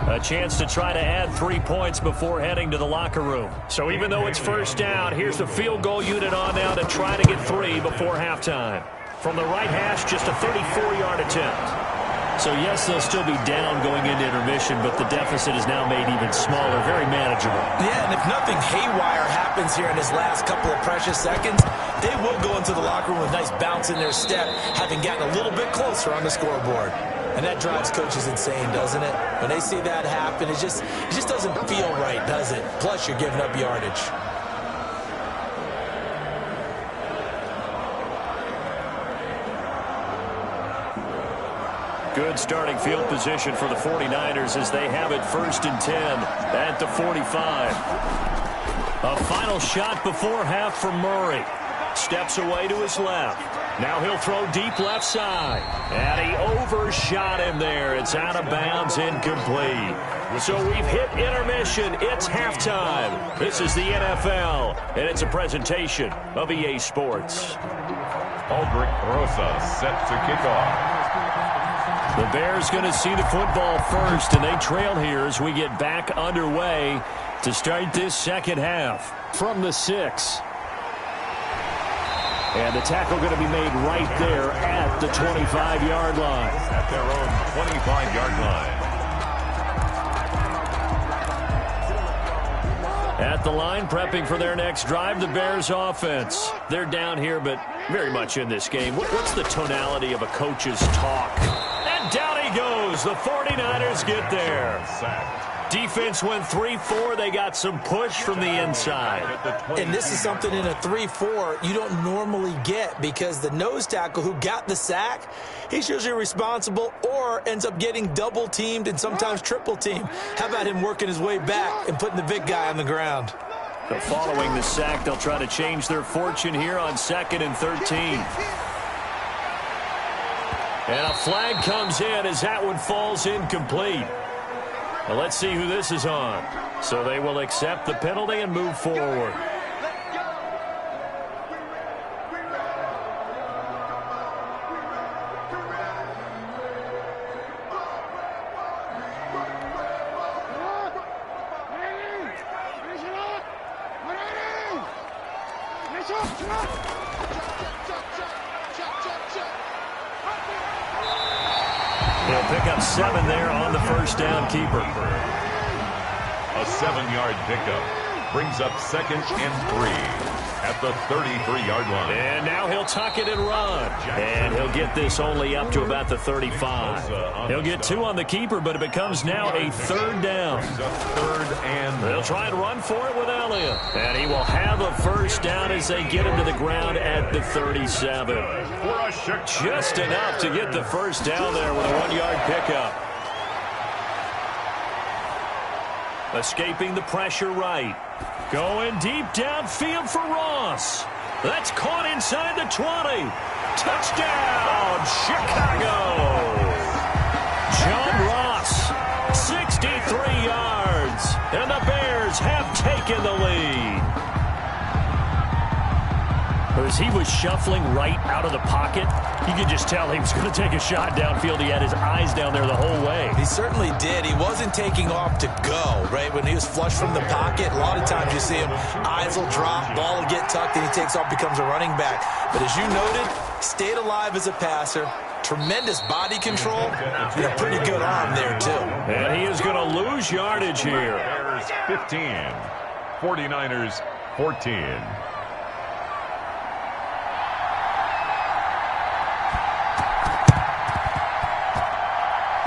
Speaker 3: A chance to try to add 3 points before heading to the locker room. So even though it's first down, here's the field goal unit on now to try to get 3 before halftime. From the right hash, just a 34-yard attempt. So yes, they'll still be down going into intermission, but the deficit is now made even smaller, very manageable.
Speaker 7: Yeah, and if nothing haywire happens here in his last couple of precious seconds, they will go into the locker room with a nice bounce in their step, having gotten a little bit closer on the scoreboard. And that drives coaches insane, doesn't it? When they see that happen, it just doesn't feel right, does it? Plus, you're giving up yardage.
Speaker 3: Good starting field position for the 49ers as they have it 1st and 10 at the 45. A final shot before half from Murray. Steps away to his left. Now he'll throw deep left side. And he overshot him there. It's out of bounds, incomplete. So we've hit intermission. It's halftime. This is the NFL, and it's a presentation of EA Sports.
Speaker 4: Aldrich Rosa set to kick off.
Speaker 3: The Bears going to see the football first, and they trail here as we get back underway to start this second half from the 6. And the tackle going to be made right there at the 25-yard line.
Speaker 4: At their own 25-yard line.
Speaker 3: At the line, prepping for their next drive, the Bears offense. They're down here, but very much in this game. What's the tonality of a coach's talk? And down he goes. The 49ers get there. Defense went 3-4. They got some push from the inside.
Speaker 7: And this is something in a 3-4 you don't normally get, because the nose tackle who got the sack, he's usually responsible or ends up getting double teamed and sometimes triple teamed. How about him working his way back and putting the big guy on the ground?
Speaker 3: So following the sack, they'll try to change their fortune here on 2nd and 13. And a flag comes in as that one falls incomplete. Well, let's see who this is on. So they will accept the penalty and move forward. He'll pick up 7 there on the first down keeper.
Speaker 4: A 7-yard pickup brings up 2nd and 3 at the 33-yard line.
Speaker 3: And now he'll tuck it and run. And he'll get this only up to about the 35. He'll get 2 on the keeper, but it becomes now a 3rd down. They'll try and run for it with Elliott. And he will have a first down as they get him to the ground at the 37. Just enough to get the first down there with a 1-yard pickup. Escaping the pressure right. Going deep downfield for Ross. That's caught inside the 20. Touchdown, Chicago. John Ross, 63 yards. And the Bears have taken the lead. As he was shuffling right out of the pocket, you could just tell he was going to take a shot downfield. He had his eyes down there the whole way.
Speaker 7: He certainly did. He wasn't taking off to go, right? When he was flush from the pocket, a lot of times you see him, eyes will drop, ball will get tucked, and he takes off, becomes a running back. But as you noted, stayed alive as a passer, tremendous body control, and a pretty good arm there, too.
Speaker 3: And he is going to lose yardage here.
Speaker 4: Bears 15, 49ers 14.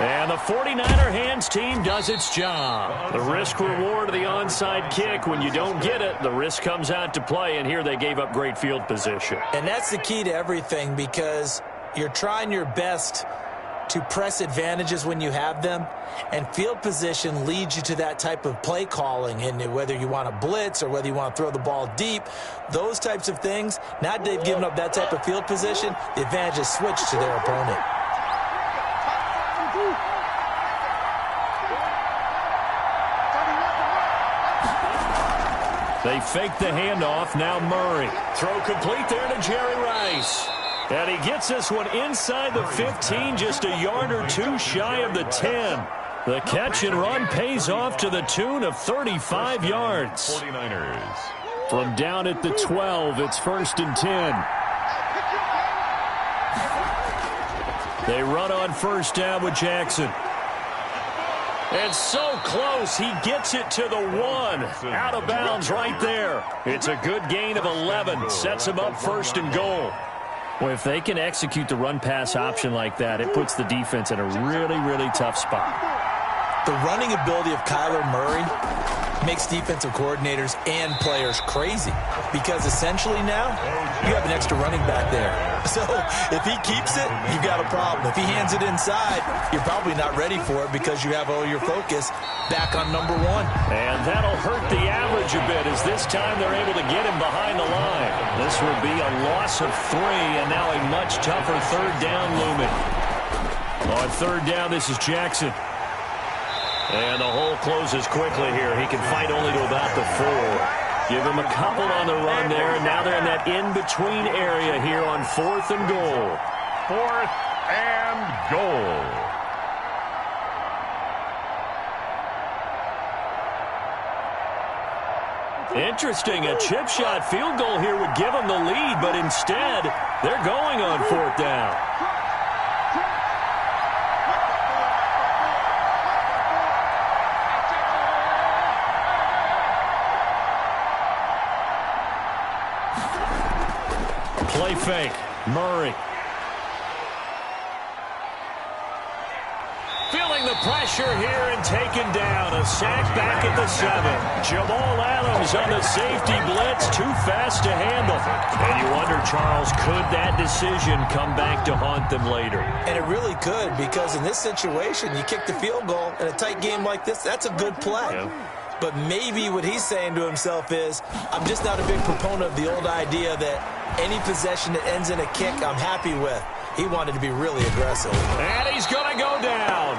Speaker 3: And the 49er hands team does its job. The risk-reward of the onside kick, when you don't get it, the risk comes out to play, and here they gave up great field position.
Speaker 7: And that's the key to everything, because you're trying your best to press advantages when you have them, and field position leads you to that type of play calling, and whether you want to blitz or whether you want to throw the ball deep, those types of things, now that they've given up that type of field position, the advantage is switched to their opponent.
Speaker 3: They fake the handoff. Now Murray. Throw complete there to Jerry Rice. And he gets this one inside the 15, just a yard or 2 shy of the 10. The catch and run pays off to the tune of 35 yards.
Speaker 4: 49ers.
Speaker 3: From down at the 12, it's 1st and 10. They run on first down with Jackson. And so close, he gets it to the 1. Out of bounds right there. It's a good gain of 11. Sets him up 1st and goal. Well, if they can execute the run-pass option like that, it puts the defense in a really, really tough spot.
Speaker 7: The running ability of Kyler Murray makes defensive coordinators and players crazy because essentially now you have an extra running back there. So if he keeps it, you've got a problem. If he hands it inside, you're probably not ready for it because you have all your focus back on number one.
Speaker 3: And that'll hurt the average a bit as this time they're able to get him behind the line. This would be a loss of 3 and now a much tougher third down looming. On third down, this is Jackson. And the hole closes quickly here. He can fight only to about the 4. Give him a couple on the run there, and now they're in that in-between area here on 4th and goal.
Speaker 4: 4th and goal.
Speaker 3: Interesting. A chip shot field goal here would give them the lead, but instead, they're going on 4th down. Play fake. Murray. Feeling the pressure here and taken down. A sack back at the 7. Jamal Adams on the safety blitz. Too fast to handle. And you wonder, Charles, could that decision come back to haunt them later?
Speaker 7: And it really could, because in this situation, you kick the field goal in a tight game like this, that's a good play. Yeah. But maybe what he's saying to himself is, I'm just not a big proponent of the old idea that any possession that ends in a kick, I'm happy with. He wanted to be really aggressive.
Speaker 3: And he's going to go down.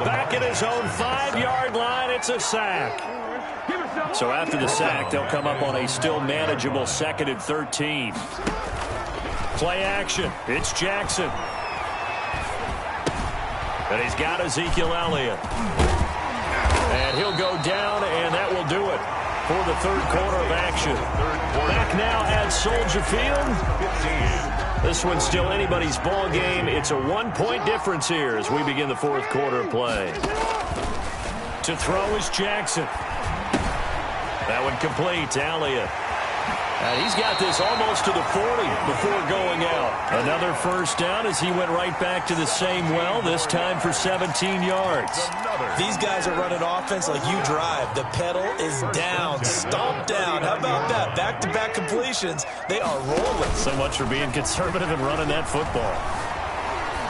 Speaker 3: Back at his own 5-yard line, it's a sack. So after the sack, they'll come up on a still manageable 2nd and 13. Play action. It's Jackson. And he's got Ezekiel Elliott. And he'll go down, and that will do it for the third quarter of action. Back now at Soldier Field. This one's still anybody's ball game. It's a 1-point difference here as we begin the fourth quarter of play. To throw is Jackson. That one complete to Elliott. And he's got this almost to the 40 before going out. Another first down as he went right back to the same well, this time for 17 yards.
Speaker 7: These guys are running offense like you drive. The pedal is down, stomped down. How about that? Back-to-back completions. They are rolling.
Speaker 3: So much for being conservative and running that football.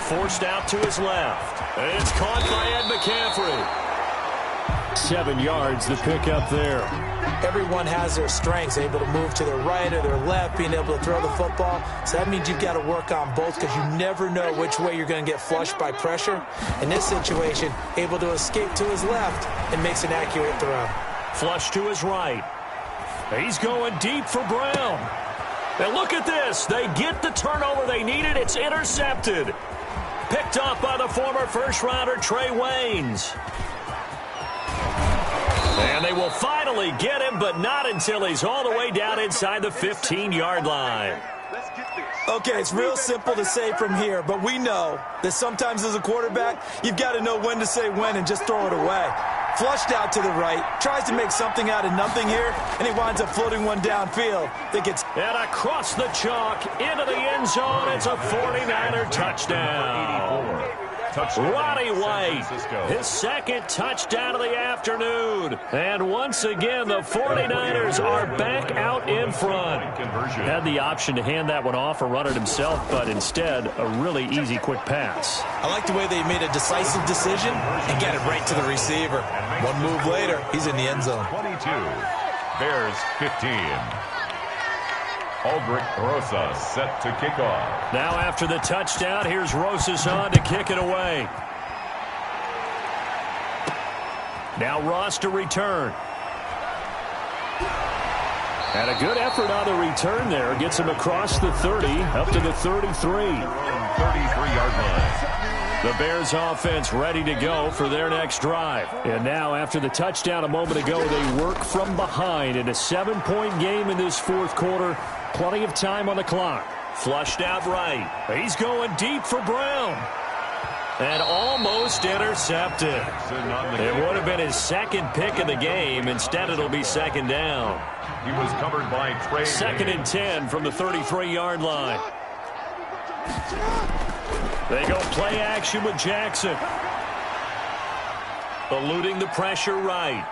Speaker 3: Forced out to his left. And it's caught by Ed McCaffrey. 7 yards, the pickup there.
Speaker 7: Everyone has their strengths, able to move to their right or their left, being able to throw the football. So that means you've got to work on both because you never know which way you're going to get flushed by pressure. In this situation, able to escape to his left and makes an accurate throw.
Speaker 3: Flush to his right. He's going deep for Brown. And look at this. They get the turnover they needed. It's intercepted. Picked off by the former first-rounder Trey Waynes. And they will finally get him, but not until he's all the way down inside the 15-yard line.
Speaker 7: Okay, it's real simple to say from here, but we know that sometimes as a quarterback, you've got to know when to say when and just throw it away. Flushed out to the right, tries to make something out of nothing here, and he winds up floating one downfield.
Speaker 3: And across the chalk, into the end zone, it's a 49er touchdown. Roddy White, his second touchdown of the afternoon. And once again, the 49ers are back out in front. Had the option to hand that one off or run it himself, but instead, a really easy, quick pass.
Speaker 7: I like the way they made a decisive decision and get it right to the receiver. One move later, he's in the end zone.
Speaker 4: 22, Bears 15. Aldrich Rosas set to kick off.
Speaker 3: Now after the touchdown, here's Rosas on to kick it away. Now Ross to return. And a good effort on the return there. Gets him across the 30, up to the 33.
Speaker 4: 33-yard line.
Speaker 3: The Bears offense ready to go for their next drive. And now after the touchdown a moment ago, they work from behind in a 7-point game in this fourth quarter. Plenty of time on the clock. Flushed out right. He's going deep for Brown. And almost intercepted. It would have been his second pick of the game. Instead, it'll be second down.
Speaker 4: He was covered by Trey.
Speaker 3: Second and 10 from the 33-yard line. They go play action with Jackson. eluding the pressure right.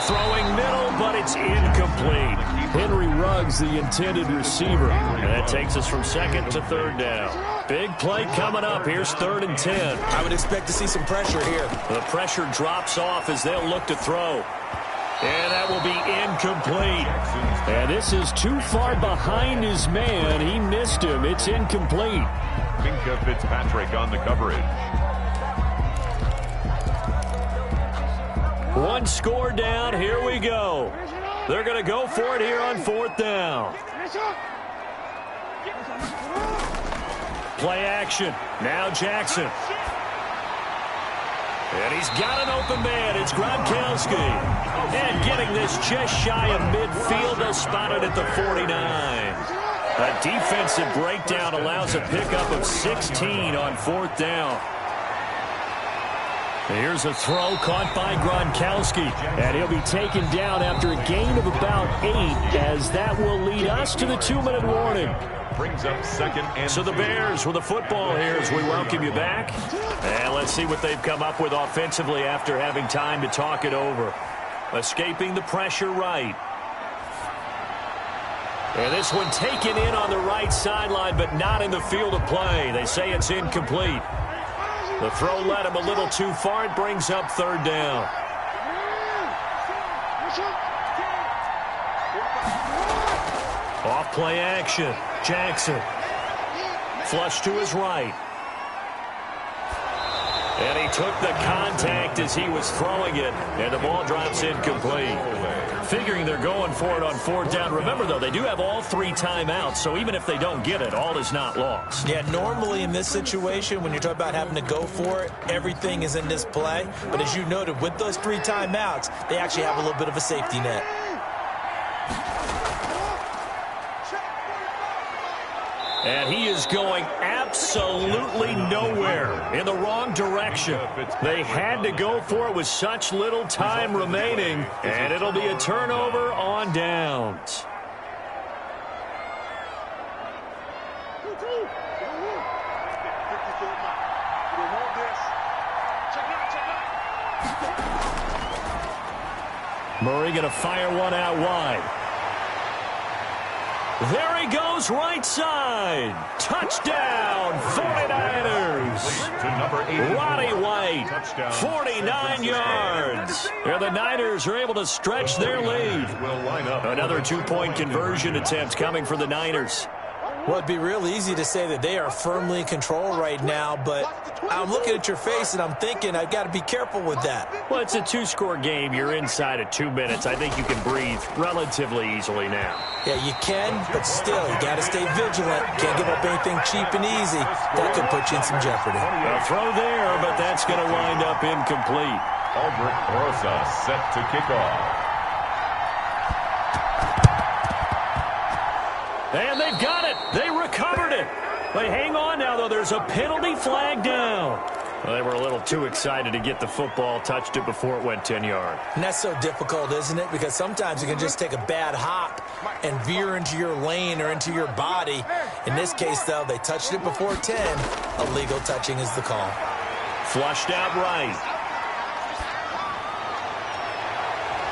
Speaker 3: Throwing middle, but it's incomplete. Henry Ruggs, the intended receiver. And that takes us from second to third down. Big play coming up. Here's 3rd and 10.
Speaker 7: I would expect to see some pressure here.
Speaker 3: The pressure drops off as they'll look to throw. And that will be incomplete. And this is too far behind his man. He missed him. It's incomplete.
Speaker 4: Minkah Fitzpatrick on the coverage.
Speaker 3: One score down. Here we go. They're going to go for it here on 4th down. Play action. Now Jackson. And he's got an open man. It's Gronkowski. And getting this just shy of midfield. They'll spot it at the 49. A defensive breakdown allows a pickup of 16 on 4th down. Here's a throw caught by Gronkowski. And he'll be taken down after a gain of about 8, as that will lead us to the 2-minute warning.
Speaker 4: Brings up 2nd and
Speaker 3: So the Bears with the football here as we welcome you back. And let's see what they've come up with offensively after having time to talk it over. Escaping the pressure right. And this one taken in on the right sideline, but not in the field of play. They say it's incomplete. The throw led him a little too far. It brings up 3rd down. Off play action. Jackson. Flush to his right. And he took the contact as he was throwing it, and the ball drops incomplete. Figuring they're going for it on 4th down. Remember, though, they do have all 3 timeouts, so even if they don't get it, all is not lost.
Speaker 7: Yeah, normally in this situation, when you're talking about having to go for it, everything is in this play. But as you noted, with those 3 timeouts, they actually have a little bit of a safety net.
Speaker 3: And he is going absolutely nowhere, in the wrong direction. They had to go for it with such little time remaining, and it'll be a turnover on downs. Murray going to fire one out wide. There he goes, right side. Touchdown, 49ers.
Speaker 4: To number 8,
Speaker 3: Roddy White, 49 yards. And the Niners are able to stretch their lead. Another 2-point conversion attempt coming for the Niners.
Speaker 7: Well, it'd be real easy to say that they are firmly in control right now, but I'm looking at your face and I'm thinking I've got to be careful with that.
Speaker 3: Well, it's a 2-score game. You're inside of 2 minutes. I think you can breathe relatively easily now.
Speaker 7: Yeah, you can, but still, you got to stay vigilant. Can't give up anything cheap and easy. That could put you in some jeopardy.
Speaker 3: A throw there, but that's going to wind up incomplete.
Speaker 4: Aldrick Rosa set to kick off.
Speaker 3: And they've got it. They recovered it. They hang on now, though. There's a penalty flag down. Well, they were a little too excited to get the football, touched it before it went 10 yards.
Speaker 7: And that's so difficult, isn't it? Because sometimes you can just take a bad hop and veer into your lane or into your body. In this case, though, they touched it before 10. Illegal touching is the call.
Speaker 3: Flushed out right.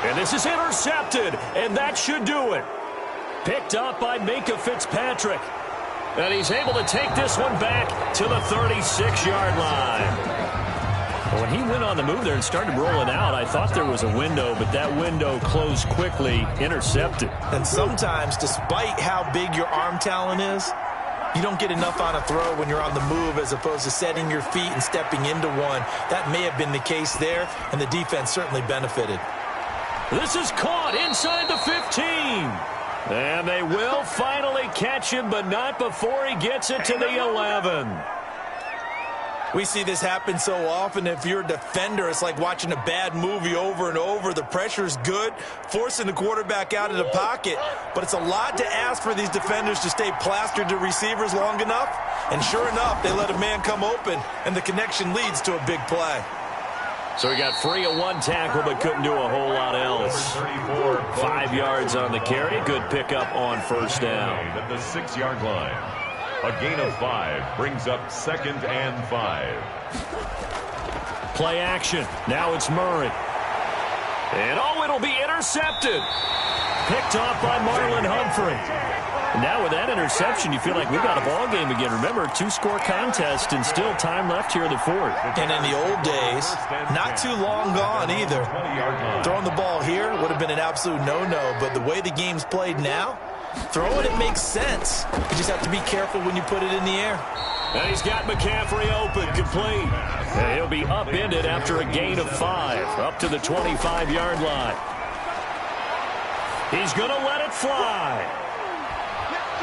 Speaker 3: And this is intercepted, and that should do it. Picked up by Minkah Fitzpatrick. And he's able to take this one back to the 36-yard line. When he went on the move there and started rolling out, I thought there was a window, but that window closed quickly, intercepted.
Speaker 7: And sometimes, despite how big your arm talent is, you don't get enough on a throw when you're on the move as opposed to setting your feet and stepping into one. That may have been the case there, and the defense certainly benefited.
Speaker 3: This is caught inside the 15. And they will finally catch him, but not before he gets it to the 11.
Speaker 7: We see this happen so often. If you're a defender, it's like watching a bad movie over and over. The pressure's good, forcing the quarterback out of the pocket. But it's a lot to ask for these defenders to stay plastered to receivers long enough. And sure enough, they let a man come open, and the connection leads to a big play.
Speaker 3: So he got free of one tackle, but couldn't do a whole lot else. 5 yards on the carry. Good pickup on first down.
Speaker 4: At the 6-yard line. A gain of 5 brings up 2nd and 5.
Speaker 3: Play action. Now it's Murray. And it'll be intercepted. Picked off by Marlon Humphrey. Now with that interception, you feel like we've got a ball game again. Remember, 2-score contest and still time left here in the 4th.
Speaker 7: And in the old days, not too long gone either. Throwing the ball here would have been an absolute no-no, but the way the game's played now, throwing it makes sense. You just have to be careful when you put it in the air.
Speaker 3: And he's got McCaffrey open, complete. And he'll be upended after a gain of 5, up to the 25-yard line. He's going to let it fly.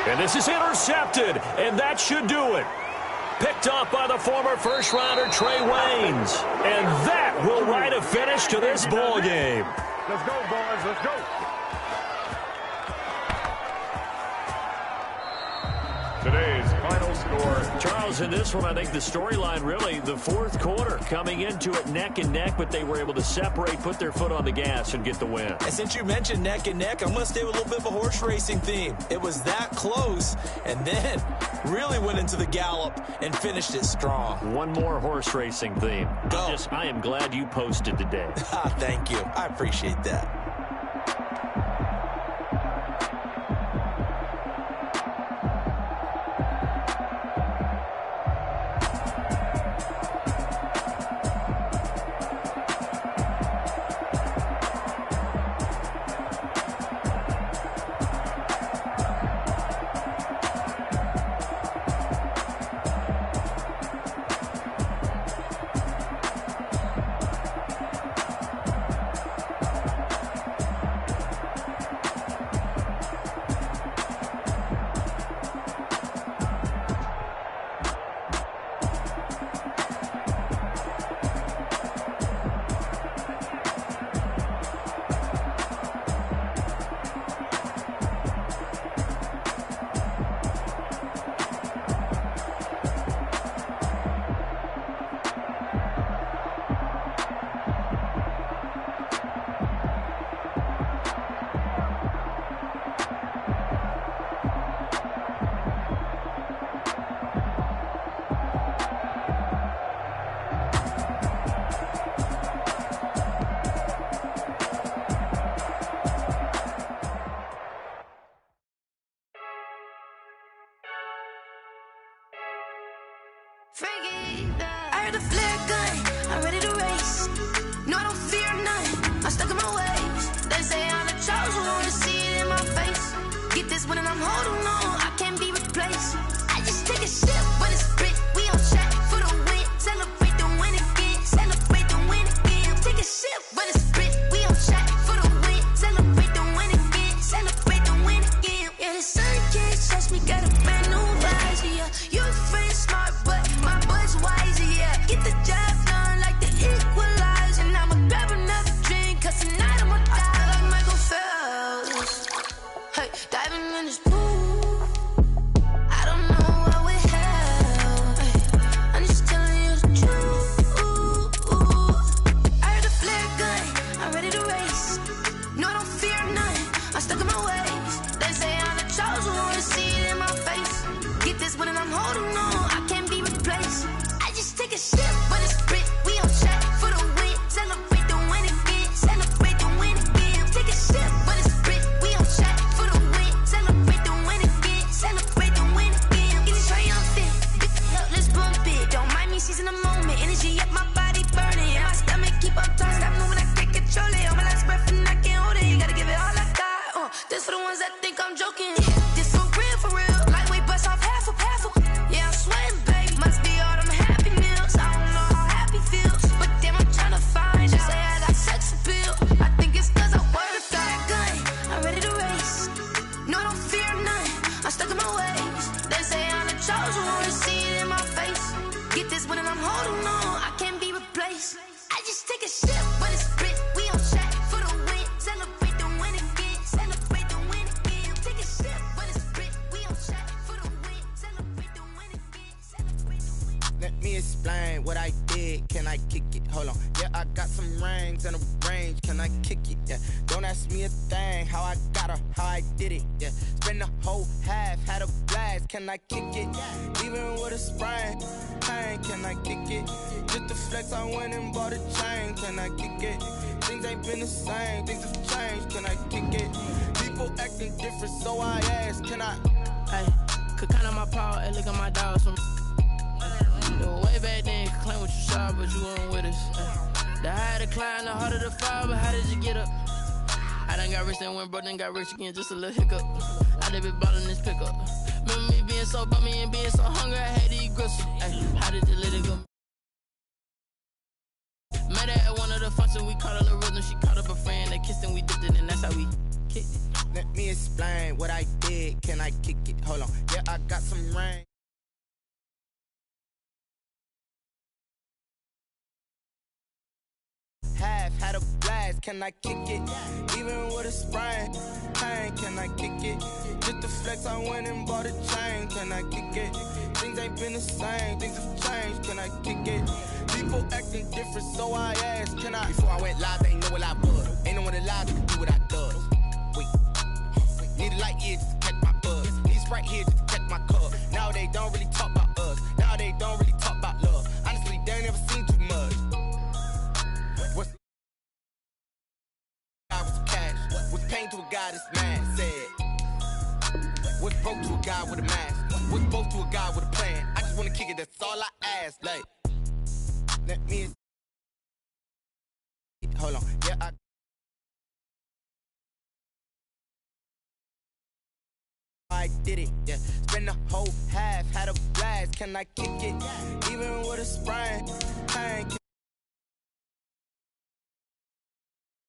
Speaker 3: And this is intercepted, and that should do it. Picked off by the former first-rounder Trey Waynes. And that will write a finish to this ball game.
Speaker 4: Let's go, boys. Let's go. Today's final score.
Speaker 3: Charles, in this one, I think the storyline really, the 4th quarter, coming into it neck and neck, but they were able to separate, put their foot on the gas, and get the win.
Speaker 7: And since you mentioned neck and neck, I'm going to stay with a little bit of a horse racing theme. It was that close, and then really went into the gallop and finished it strong.
Speaker 3: One more horse racing theme.
Speaker 7: Go.
Speaker 3: I am glad you posted today.
Speaker 7: Thank you. I appreciate that.
Speaker 2: I heard the flare gun, I'm ready to race. No, I don't fear none, I'm stuck in my ways. They say I'm the chosen one, to see it in my face. Get this one and I'm holding on, I can't be replaced. I just take a sip when it's split, we on track for the win. Celebrate the win again, celebrate the win again. Take a sip when it's split, we on track for the win. Celebrate the win again, celebrate the win again. Yeah, the sun can't touch me, got a brand new rise, yeah. You a friend smart, but my boy's wiser, yeah. Get the job done like the equalizer. And I'ma grab another drink, cause tonight I'ma die. I feel like Michael Phelps. Hey, diving in this pool. I don't know what we have. Hey, I'm just telling you the truth. I heard the flare gun, I'm ready to race. No, I don't fear none, I'm stuck in my ways. They say I'm the chosen one, to see it in my face. Get this one and I'm holding on, I can't be replaced. I just take a sip when it's split, we on track for the win. Celebrate the win again, celebrate the win again. Take a sip when it's split, we on track for the win. Celebrate the win again, celebrate the win again. Get it triumphant, let's bump it. Don't mind me seizing the moment, energy up my body burning. And my stomach keep up tight, stop moving, I can't control it. On my last breath and I can't hold it, you gotta give it all I got. This for the ones that think I'm joking. This for real. Lightweight bust off half a. Yeah, I'm sweating, baby. Must be all them happy meals. I don't know how happy feels, but damn, I'm trying to find out. Say I got sex appeal. I think it's cause I wear the fire gun. I'm ready to race. No, I don't fear none, I'm stuck in my ways. They say I'm the chosen one, to see it in my face. Get this one and I'm holding on, I can't be replaced. I just take a sip when it's split, we on track for the win. Celebrate the win again, celebrate the win again. Take a sip when it's split, we on track for the win. Celebrate the win again, celebrate the win.
Speaker 10: Let me explain what I did. Can I kick it? Hold on. Yeah, I got some rings and a range. Can I kick it? Yeah. Don't ask me a thing. How I got her, how I did it. Yeah. Spend the whole half, had a blast. Can I kick it? Even with a sprain. Pain, can I kick it? Just the flex, I went and bought a chain. Can I kick it? Things ain't been the same. Things have changed. Can I kick it? People acting different, so I ask. Can I?
Speaker 11: Hey, could count on my power and look at my dogs from. Way back then, you could claim what you saw, but you weren't with us. The higher the climb, the harder the fall, but how did you get up? I done got rich and went broke, then got rich again, just a little hiccup. I done been ballin' this pickup. Remember me being so bummy and being so hungry, I had to eat gristle. Ay, how did you let it go? Met her at one of the functions, we caught a little rhythm. She caught up a friend, they kissed and we dipped it, and that's how we kicked it.
Speaker 10: Let me explain what I did. Can I kick it? Hold on. Yeah, I got some rain. Half had a blast, can I kick it? Even with a sprain, pain, can I kick it? Just the flex, I went and bought a chain, can I kick it? Things ain't been the same, things have changed, can I kick it? People acting different, so I asked, can I? Before I went live, they ain't know what I was. Ain't no one alive that can do what I does. Wait, need a light year just to catch my buzz. Need Sprite here just to catch my cup. Now they don't really talk about us. Now they don't really talk about love. Honestly, they ain't never seen too much. What's I was cash? What's pain to a guy that's mad? Said. What's broke to a guy with a mask? What's both to a guy with a plan? I just wanna kick it, that's all I ask. Like, let me. Hold on, yeah, I did it, yeah. Spend the whole half, had a blast. Can I kick it? Even